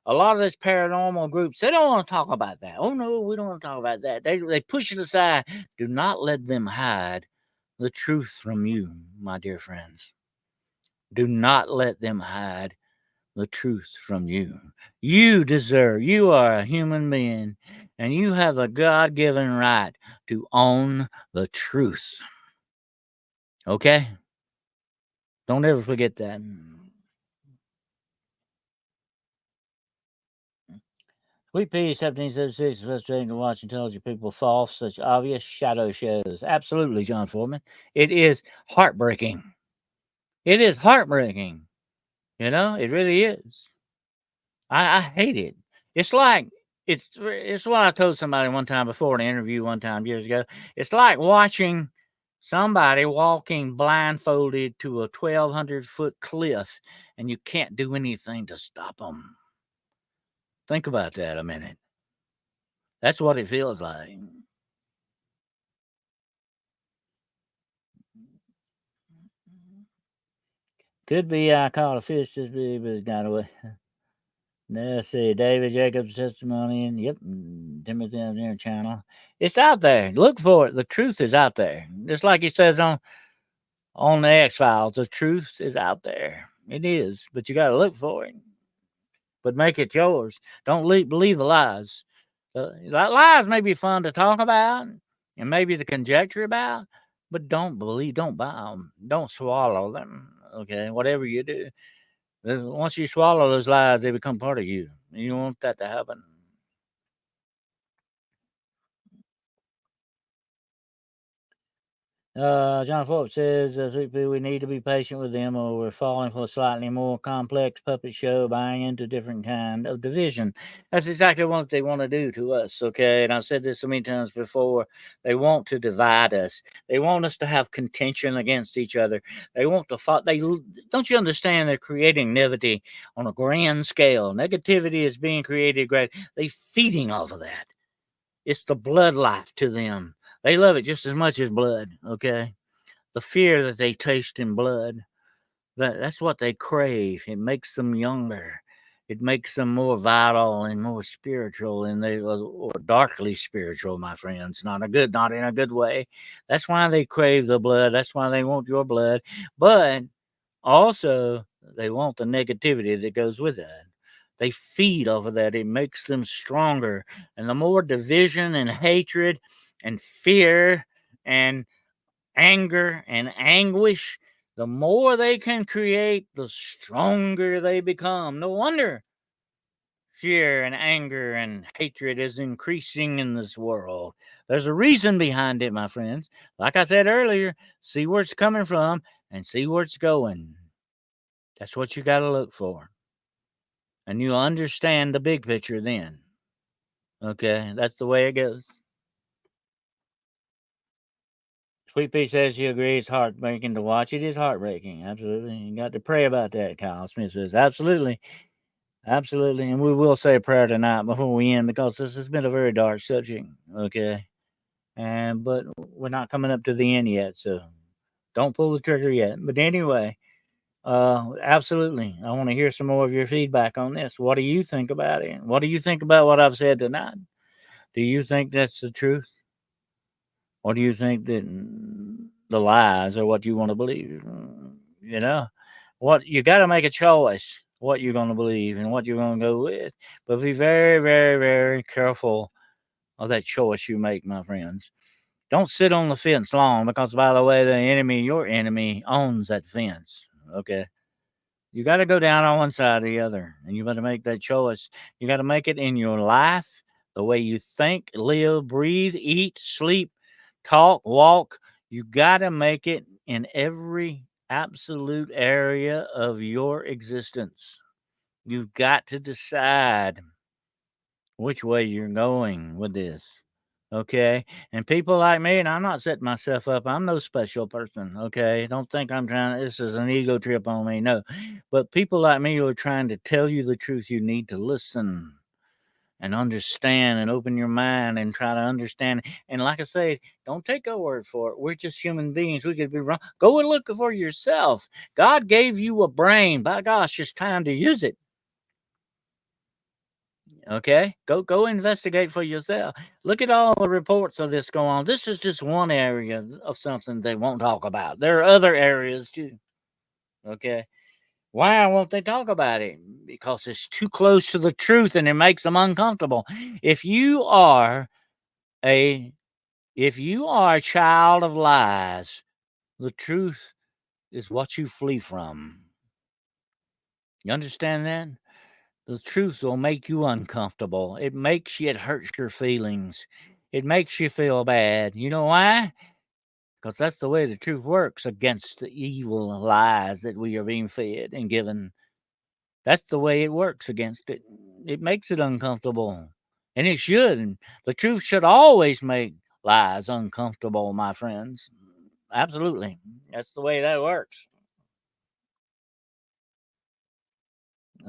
a lot of this paranormal groups, they don't want to talk about that. Oh no, we don't want to talk about that. They push it aside. Do not let them hide the truth from you, my dear friends. Do not let them hide the truth from you. You are a human being, and you have the God given right to own the truth. Okay? Don't ever forget that. Sweet Pea 1776 is frustrating to watch intelligent people fall for such obvious shadow shows. Absolutely, John Foreman. It is heartbreaking. It is heartbreaking. It really is. I hate it. It's like it's what I told somebody one time before in an interview one time years ago. It's like watching somebody walking blindfolded to a 1,200-foot cliff and you can't do anything to stop them. Think about that a minute. That's what it feels like. Could be I caught a fish this big, but it got away. Let's see, David Jacobs' testimony, and yep, Timothy Engineer channel. It's out there. Look for it. The truth is out there. Just like he says on the X Files, the truth is out there. It is, but you got to look for it. But make it yours. Don't believe the lies. Lies may be fun to talk about and maybe to conjecture about, but don't buy them. Don't swallow them. Okay, whatever you do, once you swallow those lies, they become part of you. You don't want that to happen. John Forbes says, Sweet Pea, we need to be patient with them or we're falling for a slightly more complex puppet show, buying into different kind of division. That's exactly what they want to do to us, okay? And I've said this so many times before. They want to divide us. They want us to have contention against each other. They want to fight. Don't you understand? They're creating negativity on a grand scale. Negativity is being created great. They're feeding off of that. It's the blood life to them. They love it just as much as blood, okay? The fear that they taste in blood, that's what they crave. It makes them younger. It makes them more vital and more spiritual, and they or darkly spiritual, my friends. Not in a good way. That's why they crave the blood. That's why they want your blood. But also, they want the negativity that goes with that. They feed off of that. It makes them stronger. And the more division and hatred and fear and anger and anguish, the more they can create, the stronger they become. No wonder fear and anger and hatred is increasing in this world. There's a reason behind it, my friends. Like I said earlier, see where it's coming from and see where it's going. That's what you got to look for. And you understand the big picture then. Okay, that's the way it goes. Sweet Pea says she agrees. Heartbreaking to watch. It is heartbreaking. Absolutely. You got to pray about that, Kyle Smith says. Absolutely. Absolutely. And we will say a prayer tonight before we end because this has been a very dark subject. Okay. But we're not coming up to the end yet, so don't pull the trigger yet. But anyway, absolutely. I want to hear some more of your feedback on this. What do you think about it? What do you think about what I've said tonight? Do you think that's the truth? Or do you think that the lies are what you want to believe? You know, what you got to make a choice what you're going to believe and what you're going to go with. But be very, very, very careful of that choice you make, my friends. Don't sit on the fence long because, by the way, the enemy, your enemy, owns that fence. Okay. You got to go down on one side or the other, and you got to make that choice. You got to make it in your life, the way you think, live, breathe, eat, sleep, talk, walk. You got to make it in every absolute area of your existence. You've got to decide which way you're going with this. Okay. And people like me, and I'm not setting myself up, I'm no special person. Okay. Don't think I'm trying, this is an ego trip on me. No. But people like me who are trying to tell you the truth, you need to listen and understand and open your mind and try to understand. And like I say, don't take our word for it. We're just human beings. We could be wrong. Go and look for yourself. God gave you a brain. By gosh, it's time to use it. Okay, go investigate for yourself. Look at all the reports of this going on. This is just one area of something they won't talk about. There are other areas too. Okay, why won't they talk about it? Because it's too close to the truth and it makes them uncomfortable. If you are a if you are a child of lies, the truth is what you flee from. You understand that? The truth will make you uncomfortable. It hurts your feelings. It makes you feel bad. You know why? Because that's the way the truth works against the evil lies that we are being fed and given. That's the way it works against it. It makes it uncomfortable. And it should. The truth should always make lies uncomfortable, my friends. Absolutely. That's the way that works.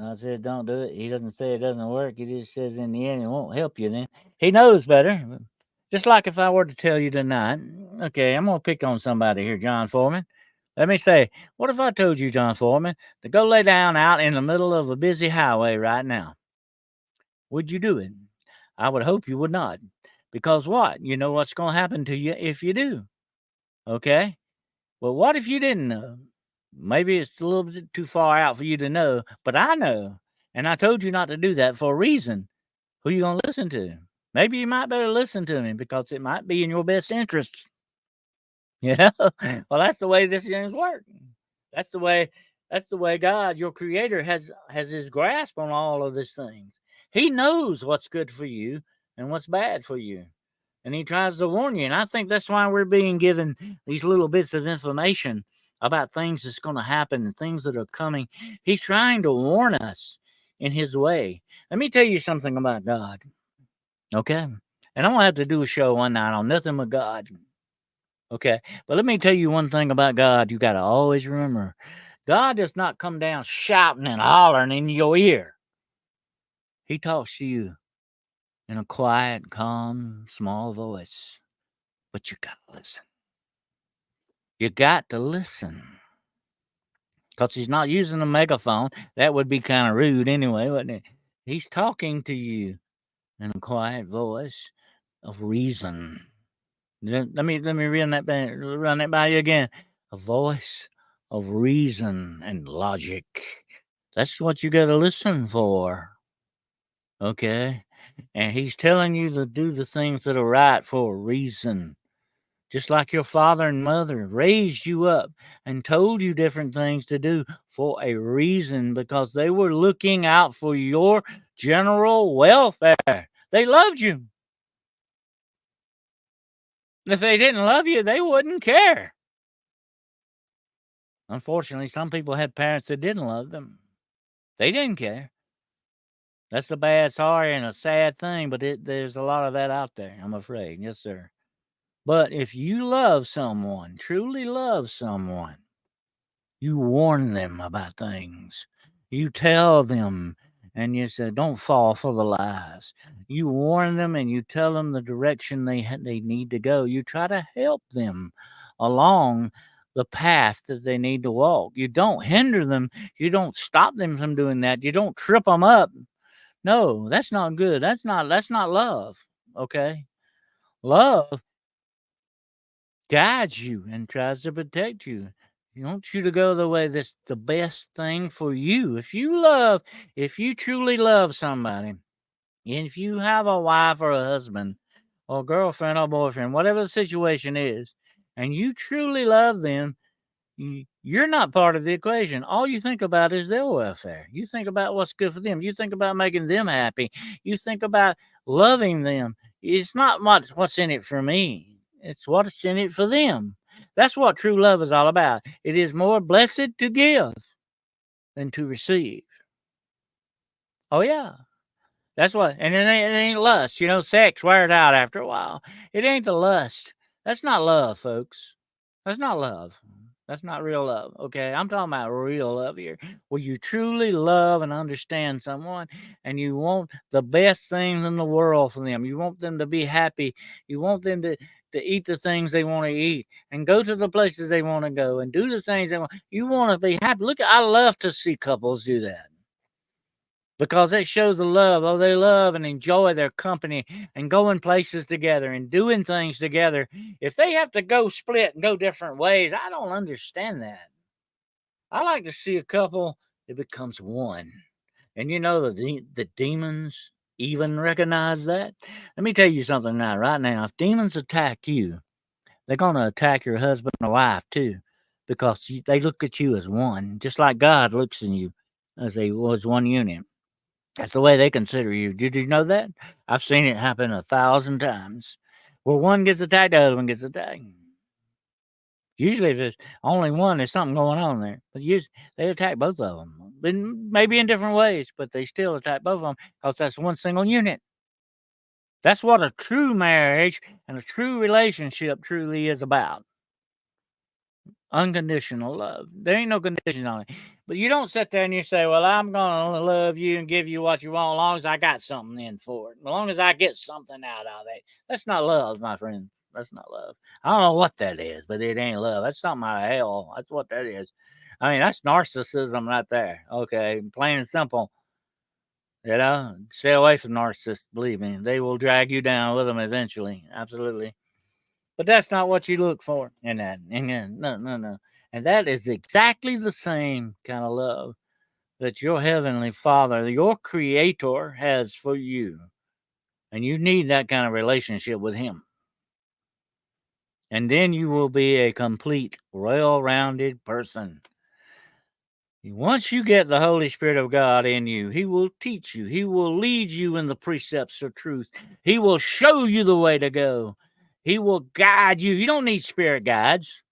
I said, don't do it. He doesn't say it doesn't work. He just says in the end it won't help you then. He knows better. Just like if I were to tell you tonight, okay, I'm going to pick on somebody here, John Foreman. Let me say, what if I told you, John Foreman, to go lay down out in the middle of a busy highway right now? Would you do it? I would hope you would not. Because what? You know what's going to happen to you if you do. Okay? Well, what if you didn't know? Maybe it's a little bit too far out for you to know, but I know. And I told you not to do that for a reason. Who you going to listen to? Maybe you might better listen to me because it might be in your best interest. You know? Well, that's the way this things work. That's the way. That's the way God, your Creator, has His grasp on all of these things. He knows what's good for you and what's bad for you, and He tries to warn you. And I think that's why we're being given these little bits of information about things that's going to happen and things that are coming. He's trying to warn us in His way. Let me tell you something about God, okay? And I'm gonna have to do a show one night on nothing but God. Okay. But let me tell you one thing about God you got to always remember. God does not come down shouting and hollering in your ear. He talks to you in a quiet, calm, small voice. But you got to listen. You got to listen. Because he's not using a megaphone. That would be kind of rude anyway, wouldn't it? He's talking to you in a quiet voice of reason. Let me run that by you again. A voice of reason and logic. That's what you got to listen for. Okay? And he's telling you to do the things that are right for a reason. Just like your father and mother raised you up and told you different things to do for a reason because they were looking out for your general welfare. They loved you. If they didn't love you, they wouldn't care. Unfortunately, some people had parents that didn't love them. They didn't care. That's a bad, sorry, and a sad thing, but there's a lot of that out there, I'm afraid. Yes, sir. But if you love someone, truly love someone, you warn them about things. You tell them, and you say, "Don't fall for the lies." You warn them, and you tell them the direction they need to go. You try to help them along the path that they need to walk. You don't hinder them. You don't stop them from doing that. You don't trip them up. No, that's not good. That's not love. Okay, love guides you and tries to protect you. He wants you to go the way that's the best thing for you. If you truly love somebody, and if you have a wife or a husband or girlfriend or boyfriend, whatever the situation is, and you truly love them, you're not part of the equation. All you think about is their welfare. You think about what's good for them. You think about making them happy. You think about loving them. It's not what's in it for me. It's what's in it for them. That's what true love is all about. It is more blessed to give than to receive. Oh yeah. That's what, and it ain't lust. Sex wears out after a while. It ain't the lust. That's not love, folks. That's not love. That's not real love. Okay, I'm talking about real love here, where you truly love and understand someone, and you want the best things in the world for them. You want them to be happy. You want them to eat the things they want to eat, and go to the places they want to go, and do the things they want. You want to be happy. Look, I love to see couples do that because it shows the love. Oh, they love and enjoy their company and going places together and doing things together. If they have to go split and go different ways, I don't understand that. I like to see a couple that becomes one. And the demons even recognize that. Let me tell you something now, right now. If demons attack you, they're going to attack your husband or wife too, because they look at you as one, just like God looks in you as one unit. That's the way they consider you. Did you know that? I've seen it happen 1,000 times. Where one gets attacked, the other one gets attacked. Usually, if there's only one, there's something going on there. But usually, they attack both of them. Maybe in different ways, but they still attack both of them because that's one single unit. That's what a true marriage and a true relationship truly is about. Unconditional love. There ain't no conditions on it. But you don't sit there and you say, "Well, I'm going to love you and give you what you want as long as I got something in for it. As long as I get something out of it." That's not love, my friends. That's not love. I don't know what that is, but it ain't love. That's something out of hell. That's what that is. I mean, that's narcissism right there. Okay, plain and simple. Stay away from narcissists. Believe me, they will drag you down with them eventually. Absolutely. But that's not what you look for in that. No, no, no. And that is exactly the same kind of love that your heavenly Father, your Creator, has for you. And you need that kind of relationship with Him. And then you will be a complete, well rounded person. Once you get the Holy Spirit of God in you, He will teach you. He will lead you in the precepts of truth. He will show you the way to go. He will guide you. You don't need spirit guides.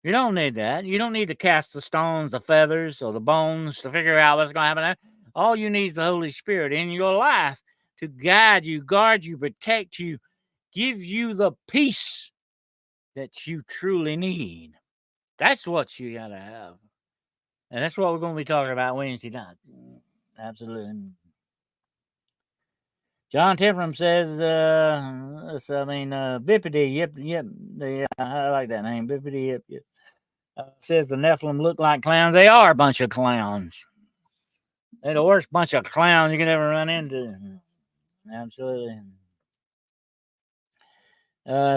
You don't need that. You don't need to cast the stones, the feathers, or the bones to figure out what's going to happen. All you need is the Holy Spirit in your life to guide you, guard you, protect you, give you the peace that you truly need. That's what you got to have. And that's what we're going to be talking about Wednesday night. Absolutely. John Temperham says, Bippity, yep, I like that name, Bippity, yep. Says the Nephilim look like clowns. They are a bunch of clowns. They're the worst bunch of clowns you could ever run into. Absolutely.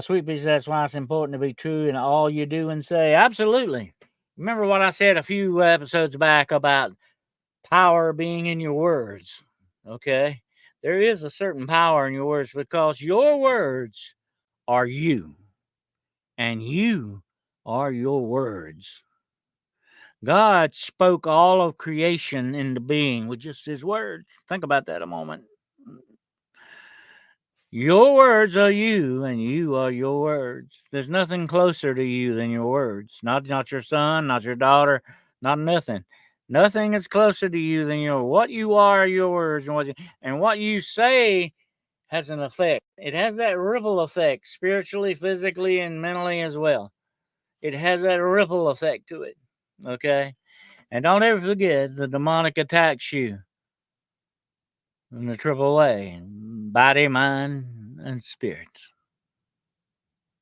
Sweet Pea, that's why it's important to be true in all you do and say. Absolutely. Remember what I said a few episodes back about power being in your words. Okay? There is a certain power in your words because your words are you. And you are your words. God spoke all of creation into being with just his words. Think about that a moment. Your words are you, and you are your words. There's nothing closer to you than your words. Not your son, not your daughter, not nothing. Nothing is closer to you than what you are your words, and what you say has an effect. It has that ripple effect, spiritually, physically, and mentally as well. It has that ripple effect to it. Okay? And don't ever forget the demonic attacks you in the triple A, body, mind, and spirit.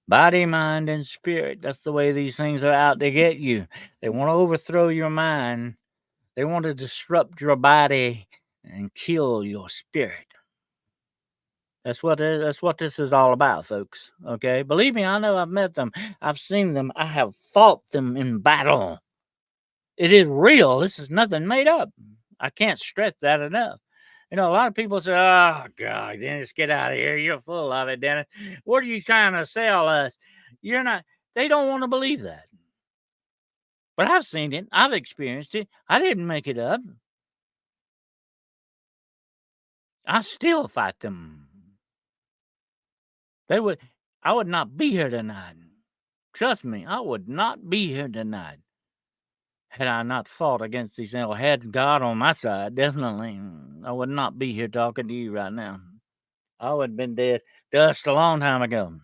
Body, mind, and spirit. That's the way these things are out to get you. They want to overthrow your mind. They want to disrupt your body and kill your spirit. That's what this is all about, folks. Okay? Believe me, I know I've met them. I've seen them. I have fought them in battle. It is real. This is nothing made up. I can't stress that enough. A lot of people say, "Oh God, Dennis, get out of here. You're full of it, Dennis. What are you trying to sell us? You're not." They don't want to believe that. But I've seen it. I've experienced it. I didn't make it up. I still fight them. I would not be here tonight. Trust me, I would not be here tonight had I not fought against these things. Had God on my side, definitely. I would not be here talking to you right now. I would have been dead dust a long time ago.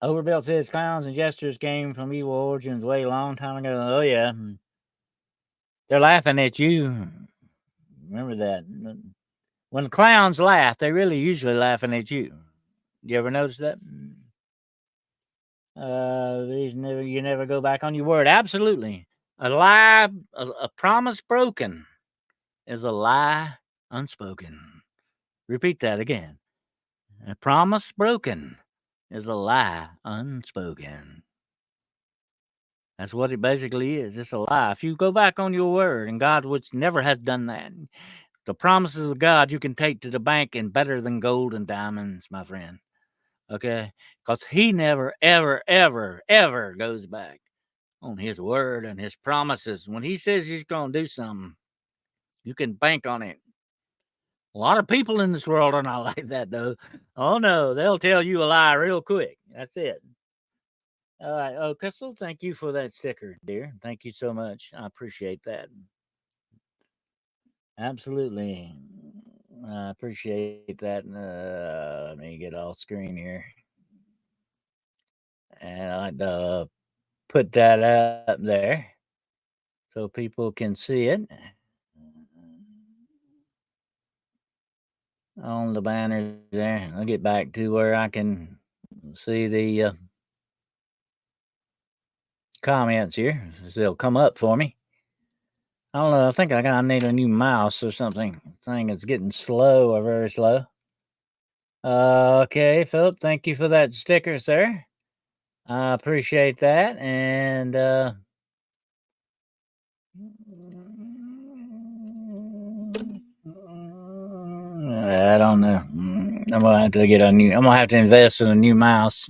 Overbuilt says clowns and jesters came from evil origins way a long time ago. Oh, yeah. They're laughing at you. Remember that. When clowns laugh, they really usually laughing at you. You ever notice that? You never go back on your word. Absolutely. A lie, a promise broken is a lie unspoken. Repeat that again. A promise broken is a lie unspoken. That's what it basically is. It's a lie. If you go back on your word, and God, which never has done that, the promises of God you can take to the bank and better than gold and diamonds, my friend. Okay? Because he never, ever, ever, ever goes back on his word and his promises. When he says he's going to do something, you can bank on it. A lot of people in this world are not like that, though. Oh, no. They'll tell you a lie real quick. That's it. All right. Oh, Crystal, thank you for that sticker, dear. Thank you so much. I appreciate that. Absolutely. I appreciate that. Let me get off screen here. And I like to put that up there so people can see it on the banner there. I'll get back to where I can see the comments here. They'll come up for me. I don't know. I think I need a new mouse or something. Thing is getting slow or very slow. Okay, Philip, thank you for that sticker, sir. I appreciate that. And I don't know. I'm gonna have to I'm gonna have to invest in a new mouse.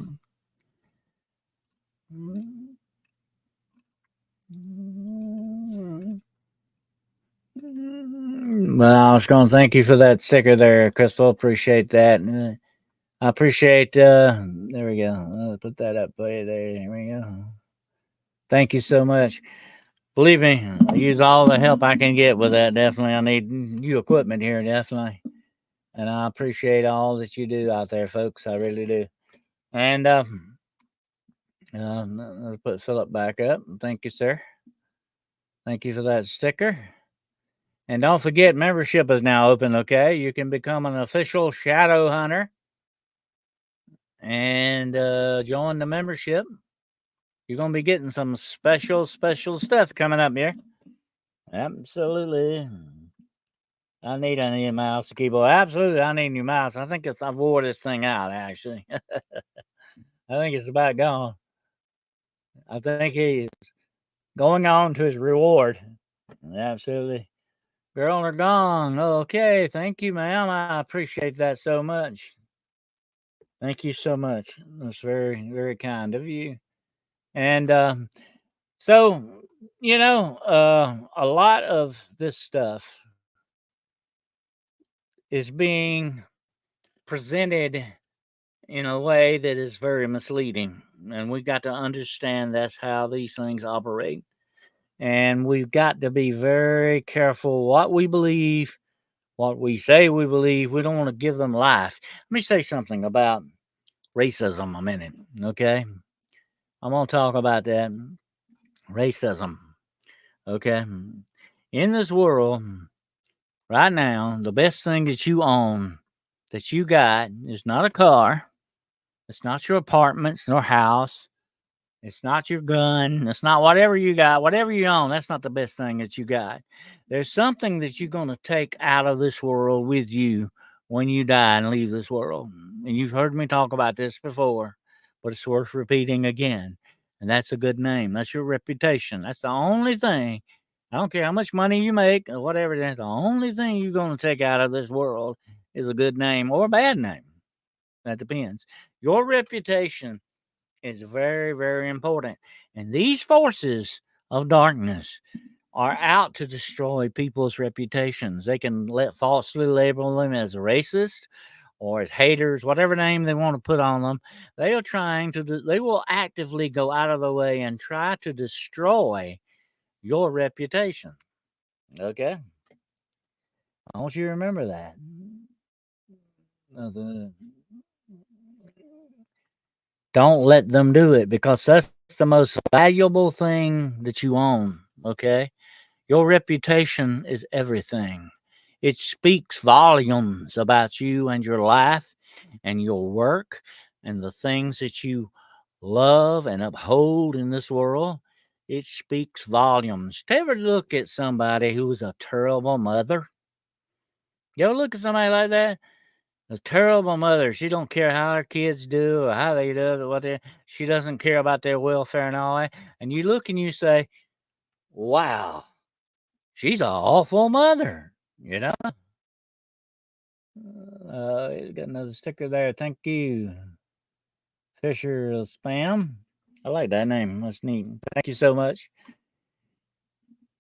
Well, I was going to thank you for that sticker there, Crystal. Appreciate that. I appreciate. There we go. Put that up there. There we go. Thank you so much. Believe me, I use all the help I can get with that. Definitely, I need new equipment here. Definitely, and I appreciate all that you do out there, folks. I really do. And I'll put Philip back up. Thank you, sir. Thank you for that sticker. And don't forget, membership is now open, okay? You can become an official shadow hunter and join the membership. You're going to be getting some special stuff coming up here. Absolutely. I need a new mouse and keyboard. Absolutely, I need a new mouse. I think I wore this thing out, actually. I think it's about gone. I think he's going on to his reward. Absolutely. Girl, they're gone. Okay, thank you, ma'am. I appreciate that so much. Thank you so much. That's very, very kind of you. And so, a lot of this stuff is being presented in a way that is very misleading. And we got to understand that's how these things operate. And we've got to be very careful what we believe, what we say we believe. We don't want to give them life. Let me say something about racism a minute, okay? I'm going to talk about that. Racism, okay? In this world, right now, the best thing that you own, that you got, is not a car. It's not your apartments nor house. It's not your gun. It's not whatever you got, whatever you own. That's not the best thing that you got. There's something that you're going to take out of this world with you when you die and leave this world. And you've heard me talk about this before, but it's worth repeating again. And that's a good name. That's your reputation. That's the only thing. I don't care how much money you make or whatever. That's the only thing you're going to take out of this world is a good name or a bad name. That depends. Your reputation is very, very important. And these forces of darkness are out to destroy people's reputations. They can falsely label them as racist or as haters, whatever name they want to put on them. They are trying to, they will actively go out of the way and try to destroy your reputation. Okay? I want you to remember that. Don't let them do it because that's the most valuable thing that you own. Okay? Your reputation is everything. It speaks volumes about you and your life and your work and the things that you love and uphold in this world. It speaks volumes. Do you ever look at somebody who is a terrible mother? You ever look at somebody like that? A terrible mother. She don't care how her kids do or how they do or what they. She doesn't care about their welfare and all that. And you look and you say, "Wow, she's an awful mother." You know. Got another sticker there. Thank you, Fisher Spam. I like that name. That's neat. Thank you so much.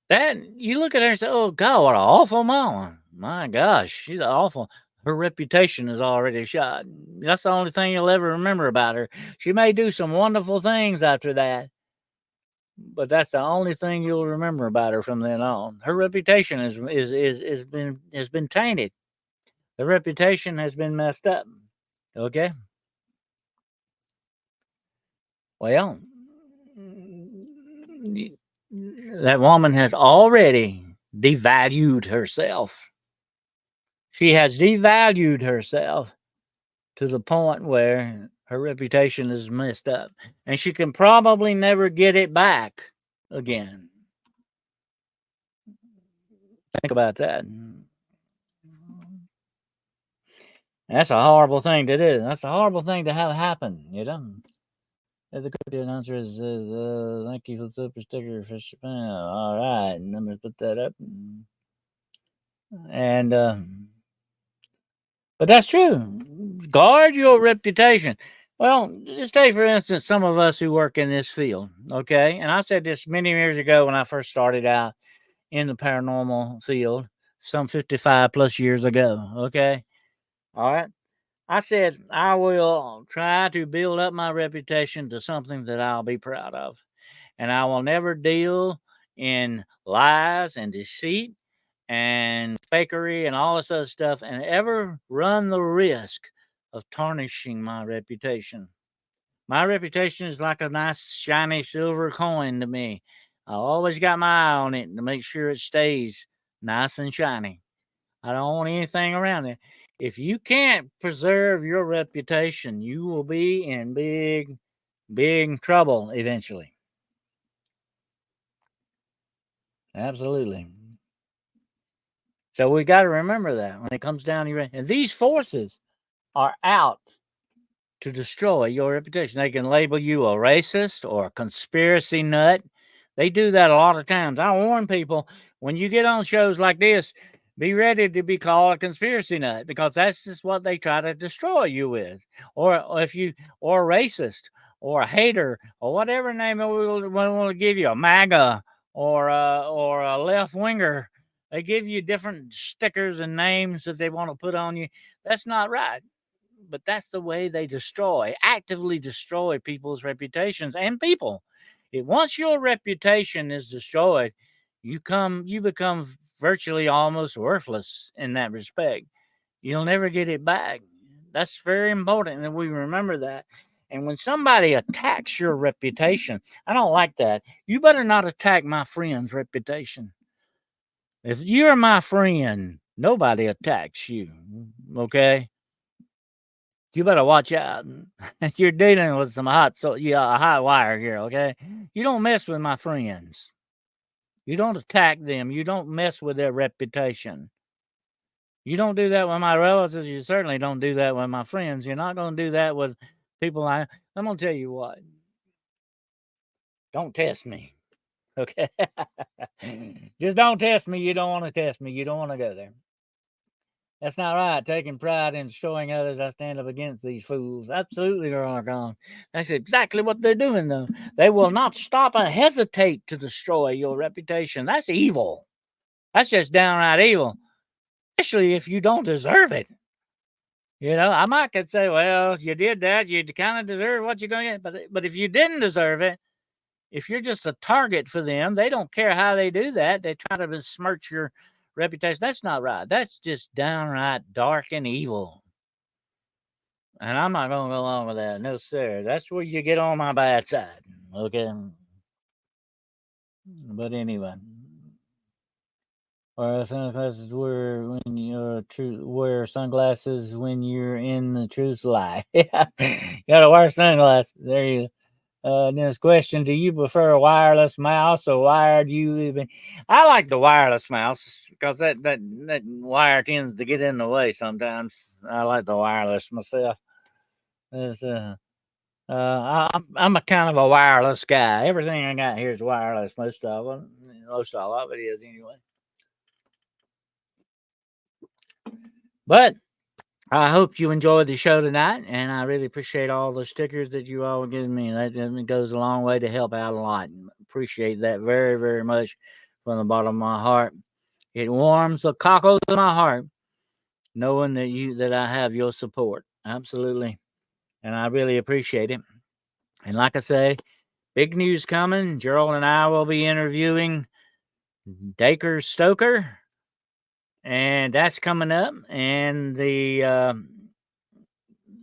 That you look at her and say, "Oh God, what an awful mama! My gosh, she's awful." Her reputation is already shot. That's the only thing you'll ever remember about her. She may do some wonderful things after that, but that's the only thing you'll remember about her from then on. Her reputation has been tainted. The reputation has been messed up. Okay. Well, that woman has already devalued herself. She has devalued herself to the point where her reputation is messed up. And she can probably never get it back again. Think about that. That's a horrible thing to do. That's a horrible thing to have happen, you know? The good answer is thank you for the super sticker for Japan. All right, let me put that up. And but that's true. Guard your reputation. Well, just take for instance some of us who work in this field. Okay, and I said this many years ago when I first started out in the paranormal field, some 55 plus years ago. Okay. All right. I said, I will try to build up my reputation to something that I'll be proud of. And I will never deal in lies and deceit and fakery and all this other stuff and ever run the risk of tarnishing my reputation. My reputation is like a nice shiny silver coin to me. I always got my eye on it to make sure it stays nice and shiny. I don't want anything around it. If you can't preserve your reputation, you will be in big, big trouble eventually. Absolutely. So we got to remember that when it comes down to your, and these forces are out to destroy your reputation. They can label you a racist or a conspiracy nut. They do that a lot of times. I warn people, when you get on shows like this, be ready to be called a conspiracy nut, because that's just what they try to destroy you with. Or if you, or a racist or a hater or whatever name we want to give you, a MAGA or a left winger. They give you different stickers and names that they want to put on you. That's not right, but that's the way they actively destroy people's reputations and people. Once your reputation is destroyed, you become virtually almost worthless in that respect. You'll never get it back. That's very important that we remember that. And when somebody attacks your reputation, I don't like that. You better not attack my friend's reputation. If you're my friend, nobody attacks you. Okay? You better watch out. You're dealing with some a hot wire here, okay? You don't mess with my friends. You don't attack them. You don't mess with their reputation. You don't do that with my relatives. You certainly don't do that with my friends. You're not going to do that with people I'm going to tell you what. Don't test me, okay? Just don't test me. You don't want to test me. You don't want to go there. That's not right. Taking pride in showing others I stand up against these fools. Absolutely, they're all gone. That's exactly what they're doing, though. They will not stop and hesitate to destroy your reputation. That's evil. That's just downright evil, especially if you don't deserve it. I might could say, well, you did that. You kind of deserve what you're going to get. But if you didn't deserve it, if you're just a target for them, they don't care how they do that. They try to besmirch your reputation. That's not right. That's just downright dark and evil. And I'm not going to go along with that. No, sir. That's where you get on my bad side. Okay. But anyway. Or sunglasses wear sunglasses when you're in the truth lie. Yeah. You gotta wear sunglasses. There you go. Next question: do you prefer a wireless mouse or wired USB? I like the wireless mouse because that wire tends to get in the way sometimes. I like the wireless myself. It's, I'm a kind of a wireless guy. Everything I got here is wireless. Most all of it is anyway. But I hope you enjoyed the show tonight, and I really appreciate all the stickers that you all giving me. That goes a long way to help out a lot. Appreciate that very, very much from the bottom of my heart. It warms the cockles of my heart knowing that I have your support. Absolutely. And I really appreciate it. And like I say, big news coming. Gerald and I will be interviewing Dacre Stoker, and that's coming up. And the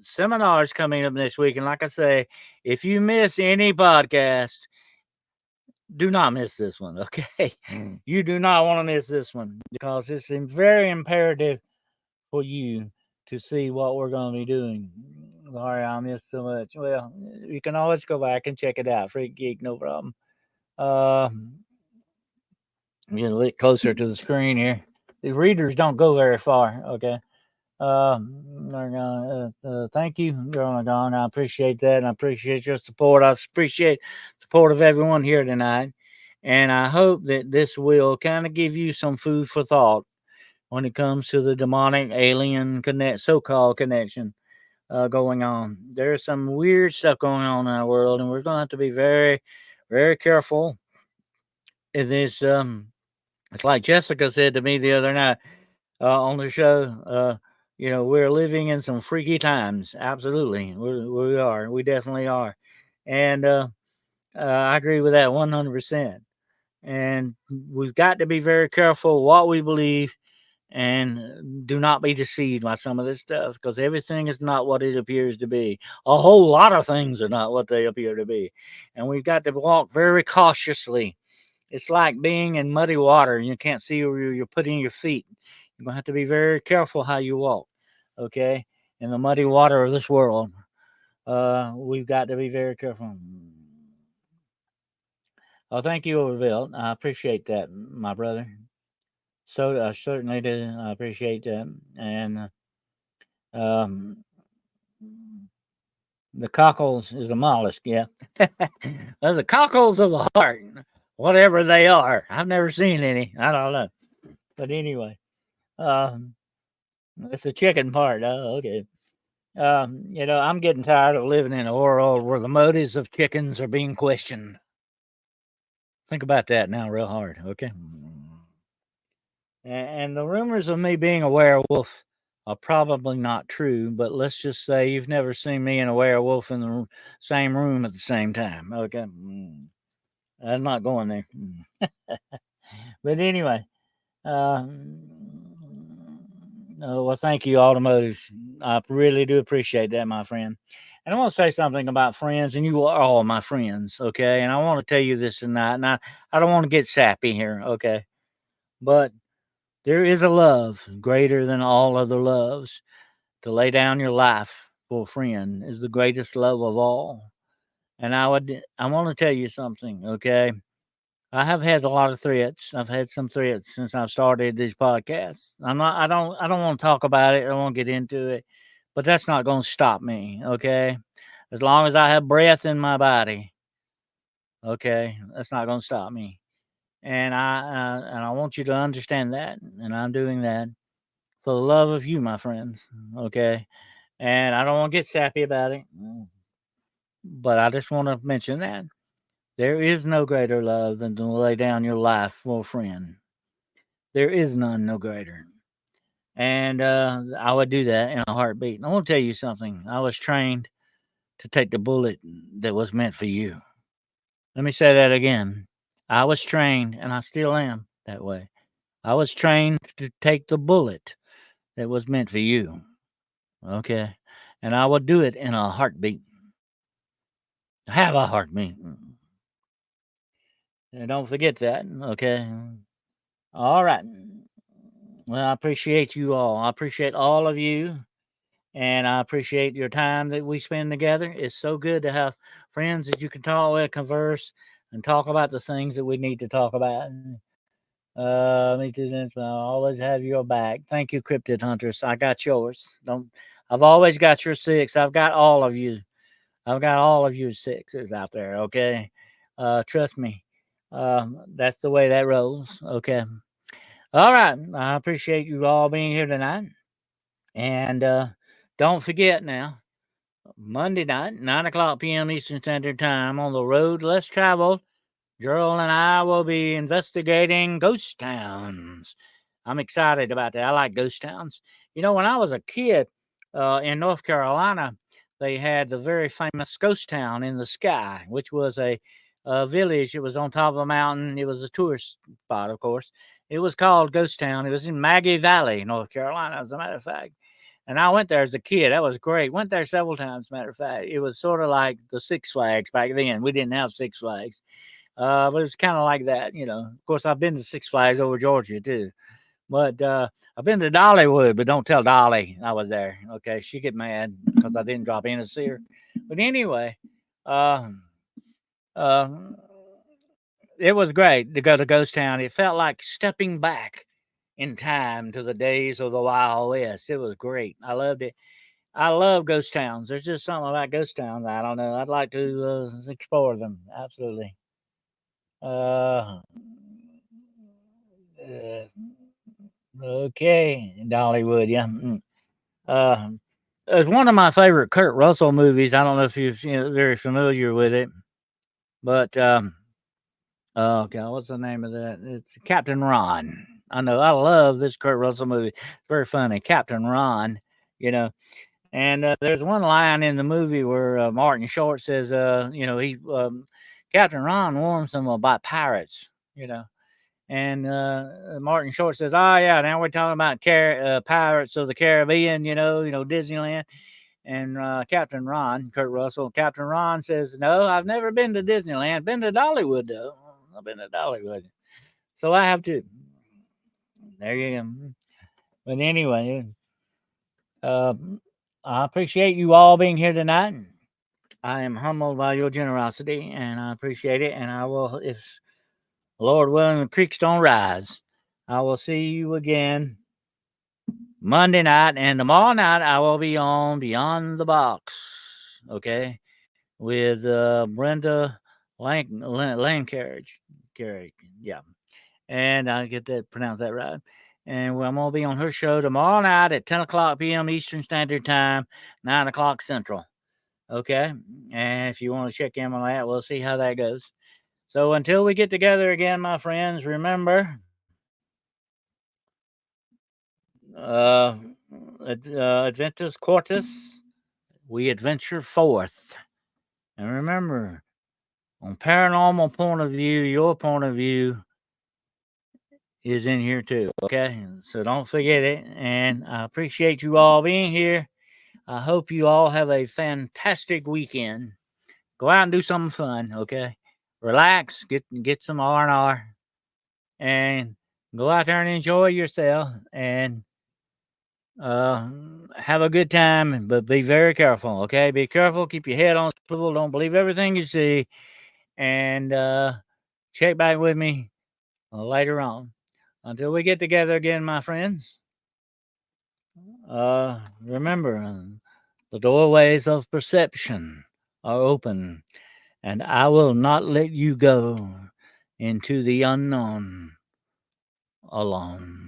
seminars coming up next week. And like I say, if you miss any podcast, do not miss this one, okay? You do not want to miss this one because it's very imperative for you to see what we're going to be doing. Sorry, I missed so much. Well, you can always go back and check it out. Freak Geek, no problem. I'm getting a little closer to the screen here. The readers don't go very far, okay? Thank you, Girl Gong. I appreciate that, and I appreciate your support. I appreciate the support of everyone here tonight, and I hope that this will kind of give you some food for thought when it comes to the demonic alien so-called connection going on. There's some weird stuff going on in our world, and we're going to have to be very, very careful in this It's like Jessica said to me the other night on the show. We're living in some freaky times. Absolutely, we are. We definitely are, and I agree with that 100%. And we've got to be very careful what we believe and do not be deceived by some of this stuff because everything is not what it appears to be. A whole lot of things are not what they appear to be. And we've got to walk very cautiously. It's like being in muddy water and you can't see where you're putting your feet. You're going to have to be very careful how you walk, okay? In the muddy water of this world, we've got to be very careful. Oh, thank you, Overville. I appreciate that, my brother. So I certainly do. I appreciate that. And um, the cockles is a mollusk, yeah. The cockles of the heart, whatever they are. I've never seen any. I don't know. But anyway, um, it's the chicken part. Oh, okay. I'm getting tired of living in a world where the motives of chickens are being questioned. Think about that now, real hard, okay? And the rumors of me being a werewolf are probably not true, but let's just say you've never seen me and a werewolf in the same room at the same time. Okay. I'm not going there. But anyway, uh, well, thank you, Automotive. I really do appreciate that, my friend. And I want to say something about friends, and you are all my friends, okay? And I want to tell you this tonight, and I don't want to get sappy here, okay? But there is a love greater than all other loves. To lay down your life for a friend is the greatest love of all. And I want to tell you something, okay? I have had a lot of threats. I've had some threats since I've started these podcasts. I don't want to talk about it. I don't want to get into it. But that's not going to stop me, okay? As long as I have breath in my body, okay? That's not going to stop me. And I want you to understand that, and I'm doing that for the love of you, my friends. Okay, and I don't want to get sappy about it, but I just want to mention that there is no greater love than to lay down your life for a friend. There is none, no greater. And I would do that in a heartbeat. I want to tell you something. I was trained to take the bullet that was meant for you. Let me say that again. I was trained, and I still am that way. I was trained to take the bullet that was meant for you. Okay. And I would do it in a heartbeat. Have a heartbeat. And don't forget that. Okay. All right. Well, I appreciate you all. I appreciate all of you. And I appreciate your time that we spend together. It's so good to have friends that you can talk with, converse, and talk about the things that we need to talk about. Me too. I always have your back. Thank you, Cryptid Hunters. I got yours. Don't. I've always got your six. I've got all of you. I've got all of you sixes out there. Okay, trust me. That's the way that rolls. Okay. All right. I appreciate you all being here tonight. And don't forget now, Monday night, 9 o'clock p.m. Eastern Standard Time on the road less traveled. Gerald and I will be investigating ghost towns. I'm excited about that. I like ghost towns. When I was a kid in North Carolina, they had the very famous ghost town in the sky, which was a village. It was on top of a mountain. It was a tourist spot, of course. It was called Ghost Town. It was in Maggie Valley, North Carolina, as a matter of fact. And I went there as a kid. That was great. Went there several times, matter of fact. It was sort of like the Six Flags back then. We didn't have Six Flags. But it was kind of like that. Of course, I've been to Six Flags over Georgia too. But I've been to Dollywood, but don't tell Dolly I was there. Okay, she get mad because I didn't drop in to see her. But anyway, uh, uh, it was great to go to Ghost Town. It felt like stepping back in time to the days of the Wild West. It was great. I loved it. I love ghost towns. There's just something about ghost towns. I don't know. I'd like to explore them. Absolutely. Uh, uh, okay, Dollywood. Yeah. Uh, it's one of my favorite Kurt Russell movies. I don't know if you're very familiar with it, but Oh God, what's the name of that? It's Captain Ron. I know. I love this Kurt Russell movie. It's very funny, Captain Ron. You know, and there's one line in the movie where Martin Short says, Captain Ron warns them about pirates. You know, and Martin Short says, "Oh yeah, now we're talking about Pirates of the Caribbean, Disneyland." And Captain Ron, Kurt Russell, Captain Ron says, "No, I've never been to Disneyland. Been to Dollywood though. I've been to Dollywood, so I have to." There you go. But anyway, uh, I appreciate you all being here tonight. I am humbled by your generosity, and I appreciate it. And I will, if Lord willing, the creeks don't rise, I will see you again Monday night, and tomorrow night I will be on Beyond the Box, okay, with Brenda Lane Carriage, yeah, and I get that pronounce that right. And I'm gonna be on her show tomorrow night at 10 o'clock p.m. Eastern Standard Time, 9 o'clock Central. Okay, and if you want to check in on that, we'll see how that goes. So until we get together again, my friends, remember, uh, Adventus Quartus, we adventure forth. And remember, on paranormal point of view, your point of view is in here too. Okay, so don't forget it. And I appreciate you all being here. I hope you all have a fantastic weekend. Go out and do something fun. Okay, relax, get some R&R, and go out there and enjoy yourself. And uh, have a good time, but be very careful. Okay, be careful. Keep your head on swivel. Don't believe everything you see. And check back with me later on. Until we get together again, my friends, remember the doorways of perception are open, and I will not let you go into the unknown alone.